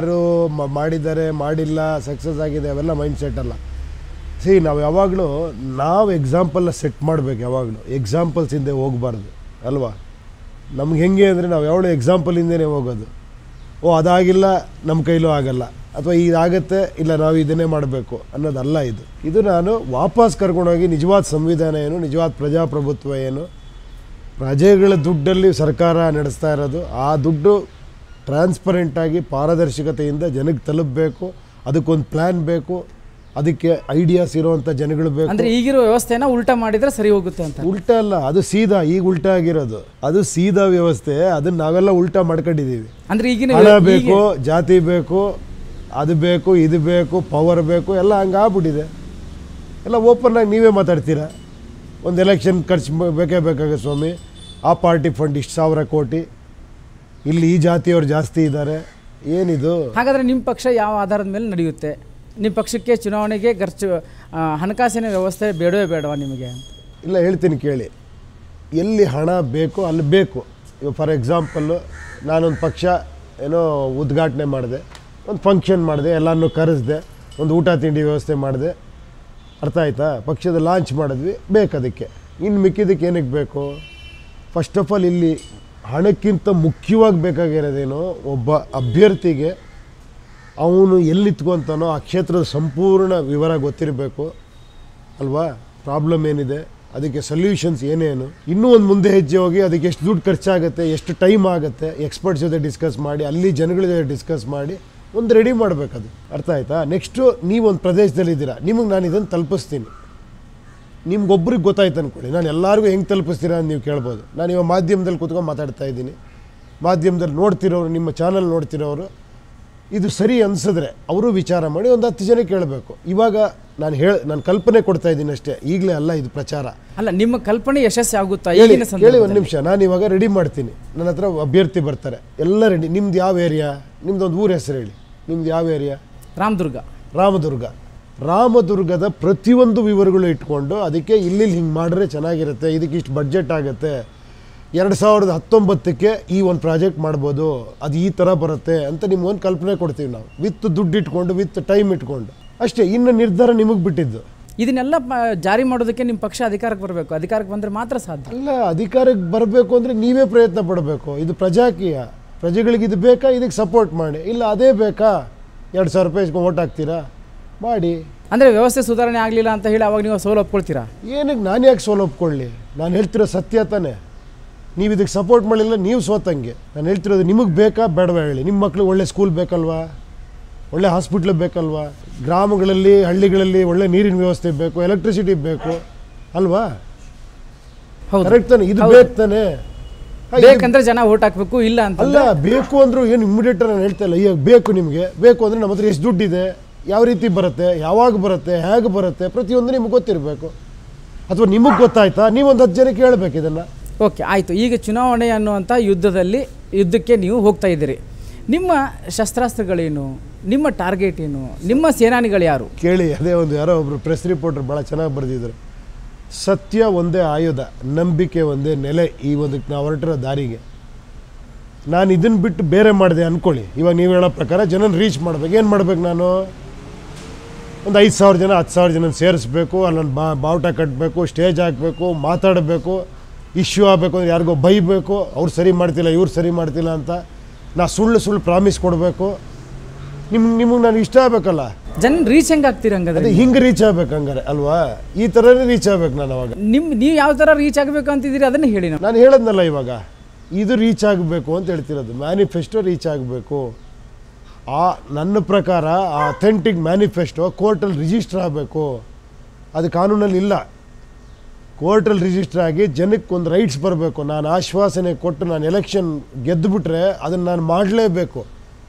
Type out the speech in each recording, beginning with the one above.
ಯಾರು ಮಾಡಿದ್ದಾರೆ ಮಾಡಿಲ್ಲ ಸಕ್ಸಸ್ ಆಗಿದೆ ಅವೆಲ್ಲ ಮೈಂಡ್ ಸೆಟ್ ಅಲ್ಲ. ಸಿ ನಾವು ಯಾವಾಗಲೂ ನಾವು ಎಕ್ಸಾಂಪಲ್ನ ಸೆಟ್ ಮಾಡಬೇಕು, ಯಾವಾಗಲೂ ಎಕ್ಸಾಂಪಲ್ಸ್ ಹಿಂದೆ ಹೋಗಬಾರ್ದು ಅಲ್ವಾ. ನಮ್ಗೆ ಹೆಂಗೆ ಅಂದರೆ ನಾವು ಯಾವಳು ಎಕ್ಸಾಂಪಲ್ ಹಿಂದೆನೇ ಹೋಗೋದು. ಅದಾಗಿಲ್ಲ ನಮ್ಮ ಕೈಲೂ ಆಗಲ್ಲ, ಅಥವಾ ಇದಾಗತ್ತೆ ಇಲ್ಲ ನಾವು ಇದನ್ನೇ ಮಾಡಬೇಕು ಅನ್ನೋದಲ್ಲ. ಇದು ನಾನು ವಾಪಸ್ ಕರ್ಕೊಂಡೋಗಿ ನಿಜವಾದ ಸಂವಿಧಾನ ಏನು, ನಿಜವಾದ ಪ್ರಜಾಪ್ರಭುತ್ವ ಏನು, ಪ್ರಜೆಗಳ ದುಡ್ಡಲ್ಲಿ ಸರ್ಕಾರ ನಡೆಸ್ತಾ ಇರೋದು, ಆ ದುಡ್ಡು ಟ್ರಾನ್ಸ್ಪರೆಂಟಾಗಿ ಪಾರದರ್ಶಕತೆಯಿಂದ ಜನಕ್ಕೆ ತಲುಪಬೇಕು. ಅದಕ್ಕೊಂದು ಪ್ಲ್ಯಾನ್ ಬೇಕು, ಅದಕ್ಕೆ ಐಡಿಯಾಸ್ ಇರೋವಂಥ ಜನಗಳು ಬೇಕು. ಅಂದರೆ ಈಗಿರೋ ವ್ಯವಸ್ಥೆನ ಉಲ್ಟಾ ಮಾಡಿದರೆ ಸರಿ ಹೋಗುತ್ತೆ ಅಂತ. ಉಲ್ಟಾ ಅಲ್ಲ, ಅದು ಸೀದಾ. ಈಗ ಉಲ್ಟಾ ಆಗಿರೋದು ಅದು ಸೀದಾ ವ್ಯವಸ್ಥೆ. ಅದನ್ನು ನಾವೆಲ್ಲ ಉಲ್ಟಾ ಮಾಡ್ಕೊಂಡಿದ್ದೀವಿ. ಅಂದರೆ ಈಗಿನ ಹಣ ಬೇಕು, ಜಾತಿ ಬೇಕು, ಅದು ಬೇಕು, ಇದು ಬೇಕು, ಪವರ್ ಬೇಕು, ಎಲ್ಲ ಹಂಗೆ ಆಗ್ಬಿಟ್ಟಿದೆ. ಎಲ್ಲ ಓಪನ್ನಾಗಿ ನೀವೇ ಮಾತಾಡ್ತೀರಾ. ಒಂದು ಎಲೆಕ್ಷನ್ ಖರ್ಚು ಬೇಕೇ ಬೇಕಾಗುತ್ತೆ ಸ್ವಾಮಿ, ಆ ಪಾರ್ಟಿ ಫಂಡ್ ಇಷ್ಟು 1000 ಕೋಟಿ, ಇಲ್ಲಿ ಈ ಜಾತಿಯವರು ಜಾಸ್ತಿ ಇದ್ದಾರೆ, ಏನಿದು? ಹಾಗಾದರೆ ನಿಮ್ಮ ಪಕ್ಷ ಯಾವ ಆಧಾರದ ಮೇಲೆ ನಡೆಯುತ್ತೆ? ನಿಮ್ಮ ಪಕ್ಷಕ್ಕೆ ಚುನಾವಣೆಗೆ ಖರ್ಚು ಹಣಕಾಸಿನ ವ್ಯವಸ್ಥೆ ಬೇಡವೇ ಬೇಡವಾ ನಿಮಗೆ? ಇಲ್ಲ, ಹೇಳ್ತೀನಿ ಕೇಳಿ. ಎಲ್ಲಿ ಹಣ ಬೇಕು ಅಲ್ಲಿ ಬೇಕು. ಇವಾಗ ಫಾರ್ ಎಕ್ಸಾಂಪಲ್ಲು ನಾನೊಂದು ಪಕ್ಷ ಏನೋ ಉದ್ಘಾಟನೆ ಮಾಡಿದೆ, ಒಂದು ಫಂಕ್ಷನ್ ಮಾಡಿದೆ, ಎಲ್ಲನೂ ಕರೆಸಿದೆ, ಒಂದು ಊಟ ತಿಂಡಿ ವ್ಯವಸ್ಥೆ ಮಾಡಿದೆ, ಅರ್ಥ ಆಯ್ತಾ? ಪಕ್ಷದ ಲಾಂಚ್ ಮಾಡಿದ್ವಿ, ಬೇಕು ಅದಕ್ಕೆ. ಇನ್ನು ಮಿಕ್ಕಿದ್ದಕ್ಕೆ ಏನಕ್ಕೆ ಬೇಕು? ಫಸ್ಟ್ ಆಫ್ ಆಲ್ ಇಲ್ಲಿ ಹಣಕ್ಕಿಂತ ಮುಖ್ಯವಾಗಿ ಬೇಕಾಗಿರೋದೇನು, ಒಬ್ಬ ಅಭ್ಯರ್ಥಿಗೆ ಅವನು ಎಲ್ಲಿತ್ಕೊಂತಾನೋ ಆ ಕ್ಷೇತ್ರದ ಸಂಪೂರ್ಣ ವಿವರ ಗೊತ್ತಿರಬೇಕು ಅಲ್ವಾ. ಪ್ರಾಬ್ಲಮ್ ಏನಿದೆ, ಅದಕ್ಕೆ ಸೊಲ್ಯೂಷನ್ಸ್ ಏನೇನು, ಇನ್ನೂ ಒಂದು ಮುಂದೆ ಹೆಜ್ಜೆ ಹೋಗಿ ಅದಕ್ಕೆ ಎಷ್ಟು ದುಡ್ಡು ಖರ್ಚಾಗುತ್ತೆ, ಎಷ್ಟು ಟೈಮ್ ಆಗುತ್ತೆ, ಎಕ್ಸ್ಪರ್ಟ್ಸ್ ಜೊತೆ ಡಿಸ್ಕಸ್ ಮಾಡಿ, ಅಲ್ಲಿ ಜನಗಳ ಜೊತೆ ಡಿಸ್ಕಸ್ ಮಾಡಿ ಒಂದು ರೆಡಿ ಮಾಡಬೇಕದು. ಅರ್ಥ ಆಯ್ತಾ? ನೆಕ್ಸ್ಟು ನೀವೊಂದು ಪ್ರದೇಶದಲ್ಲಿದ್ದೀರಾ, ನಿಮಗೆ ನಾನು ಇದನ್ನು ತಲುಪಿಸ್ತೀನಿ. ನಿಮ್ಗೊಬ್ರಿಗೆ ಗೊತ್ತಾಯ್ತು ಅಂದ್ಕೊಳ್ಳಿ, ನಾನು ಎಲ್ಲರಿಗೂ ಹೆಂಗೆ ತಲುಪಿಸ್ತೀರಾ ಅಂತ ನೀವು ಕೇಳ್ಬೋದು. ನಾನು ಇವಾಗ ಮಾಧ್ಯಮದಲ್ಲಿ ಕೂತ್ಕೊಂಡು ಮಾತಾಡ್ತಾ ಇದ್ದೀನಿ, ಮಾಧ್ಯಮದಲ್ಲಿ ನೋಡ್ತಿರೋರು, ನಿಮ್ಮ ಚಾನಲ್ ನೋಡ್ತಿರೋರು ಇದು ಸರಿ ಅನಿಸಿದ್ರೆ ಅವರು ವಿಚಾರ ಮಾಡಿ ಒಂದು 10 ಜನ ಕೇಳಬೇಕು. ಇವಾಗ ನಾನು ಕಲ್ಪನೆ ಕೊಡ್ತಾ ಇದ್ದೀನಿ ಅಷ್ಟೇ, ಈಗಲೇ ಅಲ್ಲ ಇದು ಪ್ರಚಾರ ಅಲ್ಲ. ನಿಮ್ಮ ಕಲ್ಪನೆ ಯಶಸ್ವಿ ಆಗುತ್ತಾ? ಹೇಳಿ ಒಂದು ನಿಮಿಷ. ನಾನು ಇವಾಗ ರೆಡಿ ಮಾಡ್ತೀನಿ, ನನ್ನ ಹತ್ರ ಅಭ್ಯರ್ಥಿ ಬರ್ತಾರೆ, ಎಲ್ಲ ರೆಡಿ. ನಿಮ್ದು ಯಾವ ಏರಿಯಾ? ನಿಮ್ದೊಂದು ಊರ ಹೆಸರು ಹೇಳಿ. ನಿಮ್ದು ಯಾವ ಏರಿಯಾ? ರಾಮದುರ್ಗದ ಪ್ರತಿಯೊಂದು ವಿವರಗಳು ಇಟ್ಕೊಂಡು ಅದಕ್ಕೆ ಇಲ್ಲಿ ಹಿಂಗೆ ಮಾಡಿದ್ರೆ ಚೆನ್ನಾಗಿರುತ್ತೆ, ಇದಕ್ಕೆ ಇಷ್ಟು ಬಡ್ಜೆಟ್ ಆಗುತ್ತೆ, 2019ಕ್ಕೆ ಈ ಒಂದು ಪ್ರಾಜೆಕ್ಟ್ ಮಾಡ್ಬೋದು, ಅದು ಈ ಥರ ಬರುತ್ತೆ ಅಂತ ನಿಮ್ಗೊಂದು ಕಲ್ಪನೆ ಕೊಡ್ತೀವಿ ನಾವು, ವಿತ್ ದುಡ್ಡು ಇಟ್ಕೊಂಡು, ವಿತ್ ಟೈಮ್ ಇಟ್ಕೊಂಡು ಅಷ್ಟೇ. ಇನ್ನು ನಿರ್ಧಾರ ನಿಮಗೆ ಬಿಟ್ಟಿದ್ದು. ಇದನ್ನೆಲ್ಲ ಜಾರಿ ಮಾಡೋದಕ್ಕೆ ನಿಮ್ಮ ಪಕ್ಷ ಅಧಿಕಾರಕ್ಕೆ ಬರಬೇಕು. ಅಧಿಕಾರಕ್ಕೆ ಬಂದರೆ ಮಾತ್ರ ಸಾಧ್ಯ. ಅಲ್ಲ, ಅಧಿಕಾರಕ್ಕೆ ಬರಬೇಕು ಅಂದರೆ ನೀವೇ ಪ್ರಯತ್ನ ಪಡಬೇಕು. ಇದು ಪ್ರಜಾಕೀಯ, ಪ್ರಜೆಗಳಿಗೆ ಇದು ಬೇಕಾ, ಇದಕ್ಕೆ ಸಪೋರ್ಟ್ ಮಾಡಿ. ಇಲ್ಲ ಅದೇ ಬೇಕಾ, 2000 ರೂಪಾಯಿ ಇಸ್ಕೊಂಡು ಓಟ್ ಹಾಕ್ತೀರಾ, ಮಾಡಿ. ಅಂದರೆ ವ್ಯವಸ್ಥೆ ಸುಧಾರಣೆ ಆಗಲಿಲ್ಲ ಅಂತ ಹೇಳಿ ಅವಾಗ ನೀವು ಸೋಲು ಒಪ್ಕೊಳ್ತೀರಾ? ಏನಕ್ಕೆ ನಾನು ಯಾಕೆ ಸೋಲು ಒಪ್ಕೊಳ್ಳಿ? ನಾನು ಹೇಳ್ತಿರೋ ಸತ್ಯ ತಾನೇ. ನೀವು ಇದಕ್ಕೆ ಸಪೋರ್ಟ್ ಮಾಡಿಲ್ಲ, ನೀವು ಸೋತಂಗೆ. ನಾನು ಹೇಳ್ತಿರೋದು ನಿಮಗೆ ಬೇಕಾ ಬೇಡವಾ ಹೇಳಿ. ನಿಮ್ಮ ಮಕ್ಕಳು ಒಳ್ಳೆ ಸ್ಕೂಲ್ ಬೇಕಲ್ವಾ, ಒಳ್ಳೆ ಹಾಸ್ಪಿಟ್ಲ್ ಬೇಕಲ್ವಾ, ಗ್ರಾಮಗಳಲ್ಲಿ ಹಳ್ಳಿಗಳಲ್ಲಿ ಒಳ್ಳೆ ನೀರಿನ ವ್ಯವಸ್ಥೆ ಬೇಕು, ಎಲೆಕ್ಟ್ರಿಸಿಟಿ ಬೇಕು ಅಲ್ವಾ? ಕರೆಕ್ಟ್ ತಾನೆ? ಇದು ಬೇಕು ತಾನೆ. ಬೇಕಂದ್ರೆ ಜನ ಓಟ್ ಹಾಕಬೇಕು, ಇಲ್ಲ ಅಂತ ಅಲ್ಲ. ಬೇಕು ಅಂದರೂ ಏನು ಇಮ್ಮಿಡಿಯೇಟ್ ನಾನು ಹೇಳ್ತಾ ಇಲ್ಲ. ಈಗ ಬೇಕು ನಿಮಗೆ, ಬೇಕು ಅಂದರೆ ನಮ್ಮ ಹತ್ರ ಎಷ್ಟು ದುಡ್ಡಿದೆ, ಯಾವ ರೀತಿ ಬರುತ್ತೆ, ಯಾವಾಗ ಬರುತ್ತೆ, ಹೇಗೆ ಬರುತ್ತೆ, ಪ್ರತಿಯೊಂದು ನಿಮಗೆ ಗೊತ್ತಿರಬೇಕು. ಅಥವಾ ನಿಮಗೆ ಗೊತ್ತಾಯ್ತಾ, ನೀವೊಂದು 10 ಜನಕ್ಕೆ ಹೇಳ್ಬೇಕು ಇದನ್ನು. ಓಕೆ, ಆಯಿತು. ಈಗ ಚುನಾವಣೆ ಅನ್ನುವಂಥ ಯುದ್ಧಕ್ಕೆ ನೀವು ಹೋಗ್ತಾ ಇದ್ದೀರಿ. ನಿಮ್ಮ ಶಸ್ತ್ರಾಸ್ತ್ರಗಳೇನು, ನಿಮ್ಮ ಟಾರ್ಗೆಟ್ ಏನು, ನಿಮ್ಮ ಸೇನಾನಿಗಳು ಯಾರು? ಕೇಳಿ, ಅದೇ ಒಂದು ಯಾರೋ ಒಬ್ಬರು ಪ್ರೆಸ್ ರಿಪೋರ್ಟರ್ ಭಾಳ ಚೆನ್ನಾಗಿ ಬರೆದಿದ್ರು. ಸತ್ಯ ಒಂದೇ ಆಯುಧ, ನಂಬಿಕೆ ಒಂದೇ ನೆಲೆ. ಈ ಒಂದಕ್ಕೆ ನಾವು ಹೊರಟಿರೋ ದಾರಿಗೆ ನಾನು ಇದನ್ನು ಬಿಟ್ಟು ಬೇರೆ ಮಾಡಿದೆ ಅಂದ್ಕೊಳ್ಳಿ. ಇವಾಗ ನೀವು ಹೇಳೋ ಪ್ರಕಾರ ಜನನ ರೀಚ್ ಮಾಡಬೇಕು. ಏನು ಮಾಡಬೇಕು? ನಾನು ಒಂದು 5000 ಜನ 10,000 ಜನ ಸೇರಿಸ್ಬೇಕು, ಅಲ್ಲೊಂದು ಬಾವುಟ ಕಟ್ಟಬೇಕು, ಸ್ಟೇಜ್ ಹಾಕಬೇಕು, ಮಾತಾಡಬೇಕು, ಇಶ್ಯೂ ಆಗಬೇಕು ಅಂದರೆ ಯಾರಿಗೋ ಬೈಬೇಕು, ಅವ್ರು ಸರಿ ಮಾಡ್ತಿಲ್ಲ ಇವ್ರು ಸರಿ ಮಾಡ್ತಿಲ್ಲ ಅಂತ. ನಾ ಸುಳ್ಳು ಪ್ರಾಮಿಸ್ ಕೊಡಬೇಕು. ನಿಮಗೆ ನಾನು ಇಷ್ಟ ಆಗಬೇಕಲ್ಲ. ಜನ ರೀಚ್ ಹೆಂಗೆ ಆಗ್ತೀರಿ? ಹಂಗಾದ್ರೆ ಹಿಂಗೆ ರೀಚ್ ಆಗ್ಬೇಕು ಹಂಗಾರೆ ಅಲ್ವಾ? ಈ ಥರನೇ ರೀಚ್ ಆಗ್ಬೇಕು ನಾನು. ಅವಾಗ ನೀವು ಯಾವ ಥರ ರೀಚ್ ಆಗಬೇಕು ಅಂತಿದ್ದೀರಿ ಅದನ್ನು ಹೇಳಿ. ನಾನು ಹೇಳೋದ್ನಲ್ಲ ಇವಾಗ, ಇದು ರೀಚ್ ಆಗಬೇಕು ಅಂತ ಹೇಳ್ತಿರೋದು. ಮ್ಯಾನಿಫೆಸ್ಟೋ ರೀಚ್ ಆಗಬೇಕು. ನನ್ನ ಪ್ರಕಾರ ಆ ಅಥೆಂಟಿಕ್ ಮ್ಯಾನಿಫೆಸ್ಟೋ ಕೋರ್ಟಲ್ಲಿ ರಿಜಿಸ್ಟರ್ ಆಗಬೇಕು. ಅದು ಕಾನೂನಲ್ಲಿ ಇಲ್ಲ. ಕೋರ್ಟಲ್ಲಿ ರಿಜಿಸ್ಟರ್ ಆಗಿ ಜನಕ್ಕೆ ಒಂದು ರೈಟ್ಸ್ ಬರಬೇಕು. ನಾನು ಆಶ್ವಾಸನೆ ಕೊಟ್ಟು ನಾನು ಎಲೆಕ್ಷನ್ ಗೆದ್ದುಬಿಟ್ರೆ ಅದನ್ನು ನಾನು ಮಾಡಲೇಬೇಕು.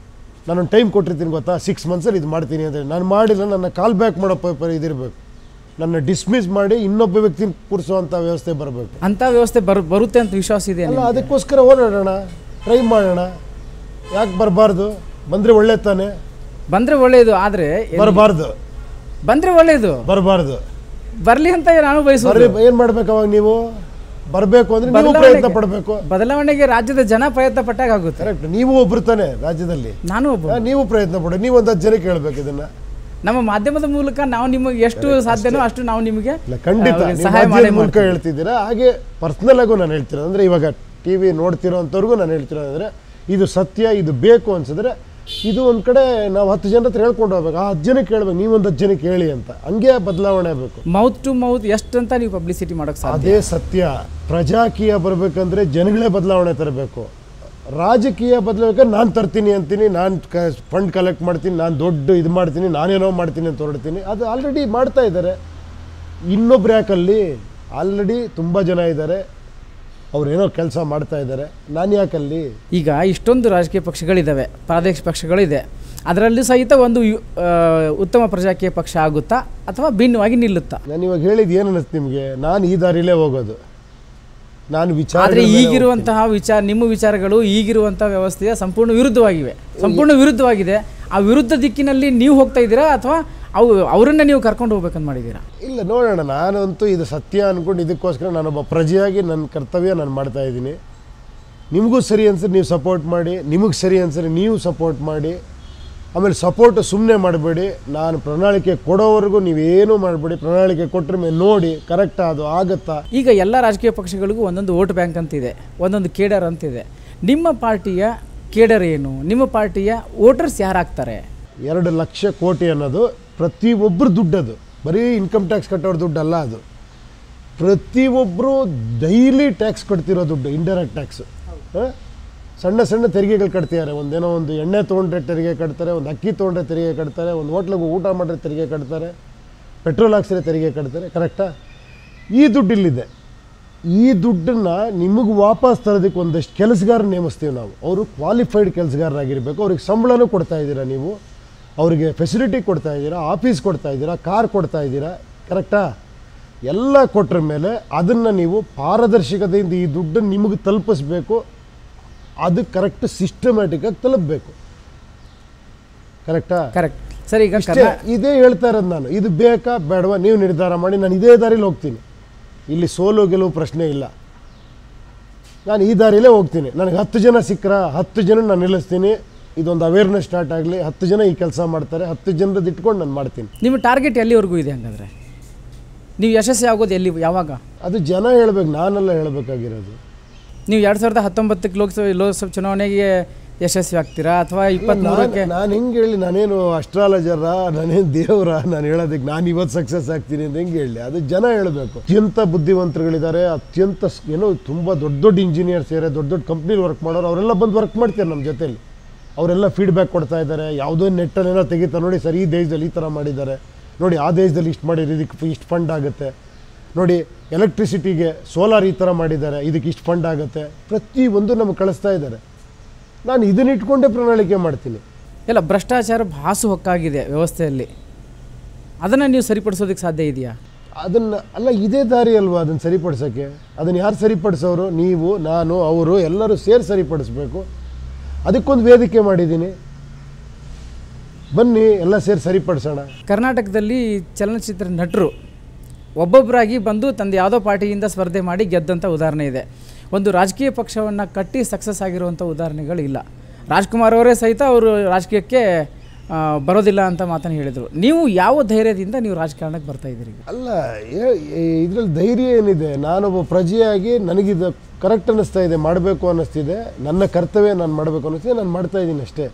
ನಾನೊಂದು ಟೈಮ್ ಕೊಟ್ಟಿರ್ತೀನಿ ಗೊತ್ತಾ, 6 ಮಂತ್ಸಲ್ಲಿ ಇದು ಮಾಡ್ತೀನಿ ಅಂತ. ನಾನು ಮಾಡಿಲ್ಲ, ನನ್ನ ಕಾಲ್ ಬ್ಯಾಕ್ ಮಾಡೋ ಇದಿರಬೇಕು. ನನ್ನ ಡಿಸ್ಮಿಸ್ ಮಾಡಿ ಇನ್ನೊಬ್ಬ ವ್ಯಕ್ತಿನ ಕೂರಿಸುವಂಥ ವ್ಯವಸ್ಥೆ ಬರಬೇಕು. ಅಂಥ ವ್ಯವಸ್ಥೆ ಬರುತ್ತೆ ಅಂತ ವಿಶ್ವಾಸ ಇದೆ ಅಲ್ಲ? ಅದಕ್ಕೋಸ್ಕರ ಓಡಾಡೋಣ, ಟ್ರೈ ಮಾಡೋಣ. ಯಾಕೆ ಬರಬಾರ್ದು? ಬಂದರೆ ಒಳ್ಳೆ ತಾನೆ. ಬಂದರೆ ಒಳ್ಳೆಯದು, ಆದರೆ ಬರಬಾರ್ದು. ಬಂದರೆ ಒಳ್ಳೆಯದು, ಬರಬಾರ್ದು. ಬರಲಿ ಅಂತ ನಾನು ಬಯಸೋದು. ಏನು ಮಾಡ್ಬೇಕು ಅವಾಗ? ನೀವು ಬರಬೇಕು ಅಂದರೆ ನೀವು ಪ್ರಯತ್ನ ಪಡಬೇಕು. ಬದಲಾವಣೆಗೆ ರಾಜ್ಯದ ಜನ ಪ್ರಯತ್ನ ಪಟ್ಟಾಗ ಆಗುತ್ತೆ. ಕರೆಕ್ಟ್. ನೀವು ಒಬ್ರು ತಾನೆ ರಾಜ್ಯದಲ್ಲಿ, ನಾನು ಒಬ್ಬ. ನೀವು ಪ್ರಯತ್ನ ಪಡಿ. ನೀವು ಒಂದು 10 ಜನಕ್ಕೆ ಹೇಳ್ಬೇಕು ಇದನ್ನ. ನಮ್ಮ ಮಾಧ್ಯಮದ ಮೂಲಕ ನಾವು ನಿಮಗೆ ಎಷ್ಟು ಸಾಧ್ಯನೋ ಅಷ್ಟು ನಾವು ನಿಮಗೆ ಖಂಡಿತ ಸಹಾಯ ಮೂಲಕ ಹೇಳ್ತಿದ್ದೀರಾ. ಹಾಗೆ ಪರ್ಸ್ನಲ್ ಆಗು ನಾನು ಹೇಳ್ತಿರೋದು ಅಂದರೆ ಇವಾಗ TV ನೋಡ್ತಿರೋ ಅಂಥವ್ರಿಗೂ ನಾನು ಹೇಳ್ತಿರೋದು ಅಂದರೆ ಇದು ಸತ್ಯ, ಇದು ಬೇಕು ಅನ್ಸಿದ್ರೆ ಇದು ಒಂದು ಕಡೆ ನಾವು 10 ಜನ ಹತ್ರ ಹೇಳ್ಕೊಂಡು ಹೋಗ್ಬೇಕು. ಆ 10 ಜನಕ್ಕೆ ಹೇಳ್ಬೇಕು, ನೀವೊಂದು 10 ಜನಕ್ಕೆ ಹೇಳಿ ಅಂತ. ಹಂಗೆ ಬದಲಾವಣೆ ಆಗಬೇಕು. ಮೌತ್ ಟು ಮೌತ್ ಎಷ್ಟಂತ ನೀವು ಪಬ್ಲಿಸಿಟಿ ಮಾಡೋಕೆ ಸಾಧ್ಯ. ಅದೇ ಸತ್ಯ. ಪ್ರಜಾಕೀಯ ಬರಬೇಕಂದ್ರೆ ಜನಗಳೇ ಬದಲಾವಣೆ ತರಬೇಕು. ರಾಜಕೀಯ ಬದಲಾಗಬೇಕಾದ್ರೆ ನಾನು ತರ್ತೀನಿ ಅಂತೀನಿ, ನಾನು ಫಂಡ್ ಕಲೆಕ್ಟ್ ಮಾಡ್ತೀನಿ, ನಾನು ದೊಡ್ಡ ಇದು ಮಾಡ್ತೀನಿ, ನಾನೇನೋ ಮಾಡ್ತೀನಿ ಅಂತ ಹೊರಡ್ತೀನಿ. ಅದು ಆಲ್ರೆಡಿ ಮಾಡ್ತಾ ಇದ್ದಾರೆ. ಇನ್ನೊಬ್ರು ಯಾಕಲ್ಲಿ? ಆಲ್ರೆಡಿ ತುಂಬ ಜನ ಇದ್ದಾರೆ, ಅವ್ರೇನೋ ಕೆಲಸ ಮಾಡ್ತಾ ಇದ್ದಾರೆ. ನಾನು ಯಾಕಲ್ಲಿ? ಈಗ ಇಷ್ಟೊಂದು ರಾಜಕೀಯ ಪಕ್ಷಗಳಿದ್ದಾವೆ, ಪ್ರಾದೇಶಿಕ ಪಕ್ಷಗಳಿದೆ. ಅದರಲ್ಲೂ ಸಹಿತ ಒಂದು ಉತ್ತಮ ಪ್ರಜಾಕೀಯ ಪಕ್ಷ ಆಗುತ್ತಾ ಅಥವಾ ಭಿನ್ನವಾಗಿ ನಿಲ್ಲುತ್ತಾ? ನಾನು ಇವಾಗ ಹೇಳಿದ್ದು ಏನು ಅನ್ನಿಸ್ತು ನಿಮಗೆ? ನಾನು ಈ ದಾರಿಲೇ ಹೋಗೋದು. ನಾನು ಆದರೆ ಈಗಿರುವಂತಹ ನಿಮ್ಮ ವಿಚಾರಗಳು ಈಗಿರುವಂತಹ ವ್ಯವಸ್ಥೆಯ ಸಂಪೂರ್ಣ ವಿರುದ್ಧವಾಗಿದೆ. ಆ ವಿರುದ್ಧ ದಿಕ್ಕಿನಲ್ಲಿ ನೀವು ಹೋಗ್ತಾ ಇದ್ದೀರಾ ಅಥವಾ ಅವರನ್ನ ನೀವು ಕರ್ಕೊಂಡು ಹೋಗ್ಬೇಕಂತ ಮಾಡಿದ್ದೀರಾ? ಇಲ್ಲ, ನೋಡೋಣ. ನಾನಂತೂ ಇದು ಸತ್ಯ ಅಂದ್ಕೊಂಡು ಇದಕ್ಕೋಸ್ಕರ ನಾನೊಬ್ಬ ಪ್ರಜೆಯಾಗಿ ನನ್ನ ಕರ್ತವ್ಯ ನಾನು ಮಾಡ್ತಾ ಇದ್ದೀನಿ. ನಿಮಗೂ ಸರಿ ಅನ್ಸರಿ ನೀವು ಸಪೋರ್ಟ್ ಮಾಡಿ, ನಿಮಗೆ ಸರಿ ಅನ್ಸರಿ ನೀವು ಸಪೋರ್ಟ್ ಮಾಡಿ. ಆಮೇಲೆ ಸಪೋರ್ಟ್ ಸುಮ್ಮನೆ ಮಾಡಬೇಡಿ. ನಾನು ಪ್ರಣಾಳಿಕೆ ಕೊಡೋವರೆಗೂ ನೀವೇನು ಮಾಡಬೇಡಿ. ಪ್ರಣಾಳಿಕೆ ಕೊಟ್ಟರೆ ಮೇಲೆ ನೋಡಿ ಕರೆಕ್ಟ್ ಅದು ಆಗುತ್ತಾ. ಈಗ ಎಲ್ಲ ರಾಜಕೀಯ ಪಕ್ಷಗಳಿಗೂ ಒಂದೊಂದು ವೋಟ್ ಬ್ಯಾಂಕ್ ಅಂತಿದೆ, ಒಂದೊಂದು ಕೇಡರ್ ಅಂತಿದೆ. ನಿಮ್ಮ ಪಾರ್ಟಿಯ ಕೇಡರ್ ಏನು? ನಿಮ್ಮ ಪಾರ್ಟಿಯ ವೋಟರ್ಸ್ ಯಾರಾಗ್ತಾರೆ? 2 ಲಕ್ಷ ಕೋಟಿ ಅನ್ನೋದು ಪ್ರತಿಯೊಬ್ಬರು ದುಡ್ಡದು. ಬರೀ ಇನ್ಕಮ್ ಟ್ಯಾಕ್ಸ್ ಕಟ್ಟೋರ ದುಡ್ಡಲ್ಲ ಅದು. ಪ್ರತಿಯೊಬ್ಬರು ಡೈಲಿ ಟ್ಯಾಕ್ಸ್ ಕಟ್ತಿರೋ ದುಡ್ಡು, ಇಂಡೈರೆಕ್ಟ್ ಟ್ಯಾಕ್ಸ್. ಸಣ್ಣ ಸಣ್ಣ ತೆರಿಗೆಗಳು ಕಟ್ತಿದ್ದಾರೆ. ಒಂದು ಎಣ್ಣೆ ತೊಗೊಂಡ್ರೆ ತೆರಿಗೆ ಕಟ್ತಾರೆ, ಒಂದು ಅಕ್ಕಿ ತೊಗೊಂಡ್ರೆ ತೆರಿಗೆ ಕಟ್ತಾರೆ, ಒಂದು ಹೋಟ್ಲಿಗೆ ಊಟ ಮಾಡಿದ್ರೆ ತೆರಿಗೆ ಕಟ್ತಾರೆ, ಪೆಟ್ರೋಲ್ ಹಾಕ್ಸಿದ್ರೆ ತೆರಿಗೆ ಕಟ್ತಾರೆ. ಕರೆಕ್ಟಾ? ಈ ದುಡ್ಡು ಇಲ್ಲಿದೆ. ಈ ದುಡ್ಡನ್ನು ನಿಮಗೆ ವಾಪಸ್ ತರೋದಕ್ಕೆ ಒಂದಷ್ಟು ಕೆಲಸಗಾರ ನೇಮಿಸ್ತೀವಿ ನಾವು. ಅವರು ಕ್ವಾಲಿಫೈಡ್ ಕೆಲಸಗಾರರಾಗಿರಬೇಕು. ಅವ್ರಿಗೆ ಸಂಬಳನೂ ಕೊಡ್ತಾ ಇದ್ದೀರಾ ನೀವು, ಅವರಿಗೆ ಫೆಸಿಲಿಟಿ ಕೊಡ್ತಾ ಇದ್ದೀರಾ, ಆಫೀಸ್ ಕೊಡ್ತಾ ಇದ್ದೀರಾ, ಕಾರ್ ಕೊಡ್ತಾ ಇದ್ದೀರಾ. ಕರೆಕ್ಟಾ? ಎಲ್ಲ ಕೊಟ್ಟರ ಮೇಲೆ ಅದನ್ನು ನೀವು ಪಾರದರ್ಶಕತೆಯಿಂದ ಈ ದುಡ್ಡನ್ನು ನಿಮಗೆ ತಲುಪಿಸ್ಬೇಕು. ಅದು ಕರೆಕ್ಟ್ ಸಿಸ್ಟಮ್ಯಾಟಿಕ್ಕಾಗಿ ತಲುಪಬೇಕು. ಕರೆಕ್ಟಾ? ಕರೆಕ್ಟ್ ಸರಿ. ಈಗ ಇದೇ ಹೇಳ್ತಾ ಇರೋದು ನಾನು. ಇದು ಬೇಕಾ ಬೇಡವಾ ನೀವು ನಿರ್ಧಾರ ಮಾಡಿ. ನಾನು ಇದೇ ದಾರಿಲಿ ಹೋಗ್ತೀನಿ. ಇಲ್ಲಿ ಸೋಲು ಗೆಲುವು ಪ್ರಶ್ನೆ ಇಲ್ಲ. ನಾನು ಈ ದಾರಿಲೇ ಹೋಗ್ತೀನಿ. ನನಗೆ 10 ಜನ ಸಿಕ್ಕರೆ 10 ಜನ ನಾನು ನಿಲ್ಲಿಸ್ತೀನಿ. ಇದೊಂದು ಅವೇರ್ನೆಸ್ ಸ್ಟಾರ್ಟ್ ಆಗಲಿ. 10 ಜನ ಈ ಕೆಲಸ ಮಾಡ್ತಾರೆ, 10 ಜನರದ್ದು ಇಟ್ಕೊಂಡು ನಾನು ಮಾಡ್ತೀನಿ. ನಿಮ್ಮ ಟಾರ್ಗೆಟ್ ಎಲ್ಲಿವರೆಗೂ ಇದೆ ಹಂಗಾದ್ರೆ? ನೀವು ಯಶಸ್ವಿ ಆಗೋದು ಎಲ್ಲಿ, ಯಾವಾಗ? ಅದು ಜನ ಹೇಳ್ಬೇಕು, ನಾನೆಲ್ಲ ಹೇಳಬೇಕಾಗಿರೋದು. ನೀವು 2019 ಲೋಕಸಭೆ ಚುನಾವಣೆಗೆ ಯಶಸ್ವಿ ಆಗ್ತೀರಾ ಅಥವಾ 23ಕ್ಕೆ? ನಾನು ಹೆಂಗೆ ಹೇಳಿ? ನಾನೇನು ಅಸ್ಟ್ರಾಲಜರಾ, ನಾನೇನು ದೇವರ? ನಾನು ಹೇಳೋದಕ್ಕೆ ನಾನು ಇವತ್ತು ಸಕ್ಸಸ್ ಆಗ್ತೀನಿ ಅಂತ ಹೆಂಗೆ ಹೇಳಿ? ಅದು ಜನ ಹೇಳಬೇಕು. ಅತ್ಯಂತ ಬುದ್ಧಿವಂತರುಗಳಿದ್ದಾರೆ, ಅತ್ಯಂತ ಏನೋ ತುಂಬ ದೊಡ್ಡ ಇಂಜಿನಿಯರ್ಸ್ ಇದ್ದಾರೆ, ದೊಡ್ಡ ಕಂಪ್ನಿಲಿ ವರ್ಕ್ ಮಾಡೋರು. ಅವರೆಲ್ಲ ಬಂದು ವರ್ಕ್ ಮಾಡ್ತಾರೆ ನಮ್ಮ ಜೊತೆಲಿ. ಅವರೆಲ್ಲ ಫೀಡ್ಬ್ಯಾಕ್ ಕೊಡ್ತಾ ಇದ್ದಾರೆ. ಯಾವುದೋ ನೆಟ್ಟಲ್ಲೆಲ್ಲ ತೆಗಿತಾರೆ, ನೋಡಿ ಸರ್ ಈ ದೇಶದಲ್ಲಿ ಈ ಥರ ಮಾಡಿದ್ದಾರೆ, ನೋಡಿ ಆ ದೇಶದಲ್ಲಿ ಇಷ್ಟು ಮಾಡಿರಿ, ಇದಕ್ಕೆ ಇಷ್ಟು ಫಂಡ್ ಆಗುತ್ತೆ, ನೋಡಿ ಎಲೆಕ್ಟ್ರಿಸಿಟಿಗೆ ಸೋಲಾರ್ ಈ ಥರ ಮಾಡಿದ್ದಾರೆ, ಇದಕ್ಕೆ ಇಷ್ಟು ಫಂಡ್ ಆಗುತ್ತೆ. ಪ್ರತಿಯೊಂದು ನಮಗೆ ಕಳಿಸ್ತಾ ಇದ್ದಾರೆ. ನಾನು ಇದನ್ನ ಇಟ್ಕೊಂಡೇ ಪ್ರಣಾಳಿಕೆ ಮಾಡ್ತೀನಿ. ಎಲ್ಲ ಭ್ರಷ್ಟಾಚಾರ ಹಾಸು ಹೊಕ್ಕಾಗಿದೆ ವ್ಯವಸ್ಥೆಯಲ್ಲಿ. ಅದನ್ನು ನೀವು ಸರಿಪಡಿಸೋದಕ್ಕೆ ಸಾಧ್ಯ ಇದೆಯಾ? ಅದನ್ನು ಅಲ್ಲ, ಇದೇ ದಾರಿ ಅಲ್ವಾ ಅದನ್ನು ಸರಿಪಡಿಸೋಕ್ಕೆ. ಅದನ್ನು ಯಾರು ಸರಿಪಡಿಸೋರು? ನೀವು, ನಾನು, ಅವರು ಎಲ್ಲರೂ ಸೇರಿ ಸರಿಪಡಿಸ್ಬೇಕು. ಅದಕ್ಕೊಂದು ವೇದಿಕೆ ಮಾಡಿದ್ದೀನಿ. ಬನ್ನಿ ಎಲ್ಲ ಸೇರಿ ಸರಿಪಡಿಸೋಣ. ಕರ್ನಾಟಕದಲ್ಲಿ ಚಲನಚಿತ್ರ ನಟರು ಒಬ್ಬೊಬ್ಬರಾಗಿ ಬಂದು ತಂದು ಯಾವುದೋ ಪಾರ್ಟಿಯಿಂದ ಸ್ಪರ್ಧೆ ಮಾಡಿ ಗೆದ್ದಂಥ ಉದಾಹರಣೆ ಇದೆ. ಒಂದು ರಾಜಕೀಯ ಪಕ್ಷವನ್ನು ಕಟ್ಟಿ ಸಕ್ಸಸ್ ಆಗಿರುವಂಥ ಉದಾಹರಣೆಗಳು ಇಲ್ಲ. ರಾಜ್ಕುಮಾರ್ ಅವರೇ ಸಹಿತ ಅವರು ರಾಜಕೀಯಕ್ಕೆ ಬರೋದಿಲ್ಲ ಅಂತ ಮಾತನ್ನು ಹೇಳಿದರು. ನೀವು ಯಾವ ಧೈರ್ಯದಿಂದ ನೀವು ರಾಜಕಾರಣಕ್ಕೆ ಬರ್ತಾ ಇದ್ದೀರಿ? ಅಲ್ಲ, ಇದರಲ್ಲಿ ಧೈರ್ಯ ಏನಿದೆ? ನಾನೊಬ್ಬ ಪ್ರಜೆಯಾಗಿ ನನಗಿದು ಕರೆಕ್ಟ್ ಅನ್ನಿಸ್ತಾ ಇದೆ, ಮಾಡಬೇಕು ಅನ್ನಿಸ್ತಿದೆ, ನನ್ನ ಕರ್ತವ್ಯ ನಾನು ಮಾಡಬೇಕು ಅನ್ನಿಸ್ತಿದೆ, ನಾನು ಮಾಡ್ತಾಯಿದ್ದೀನಿ ಅಷ್ಟೇ.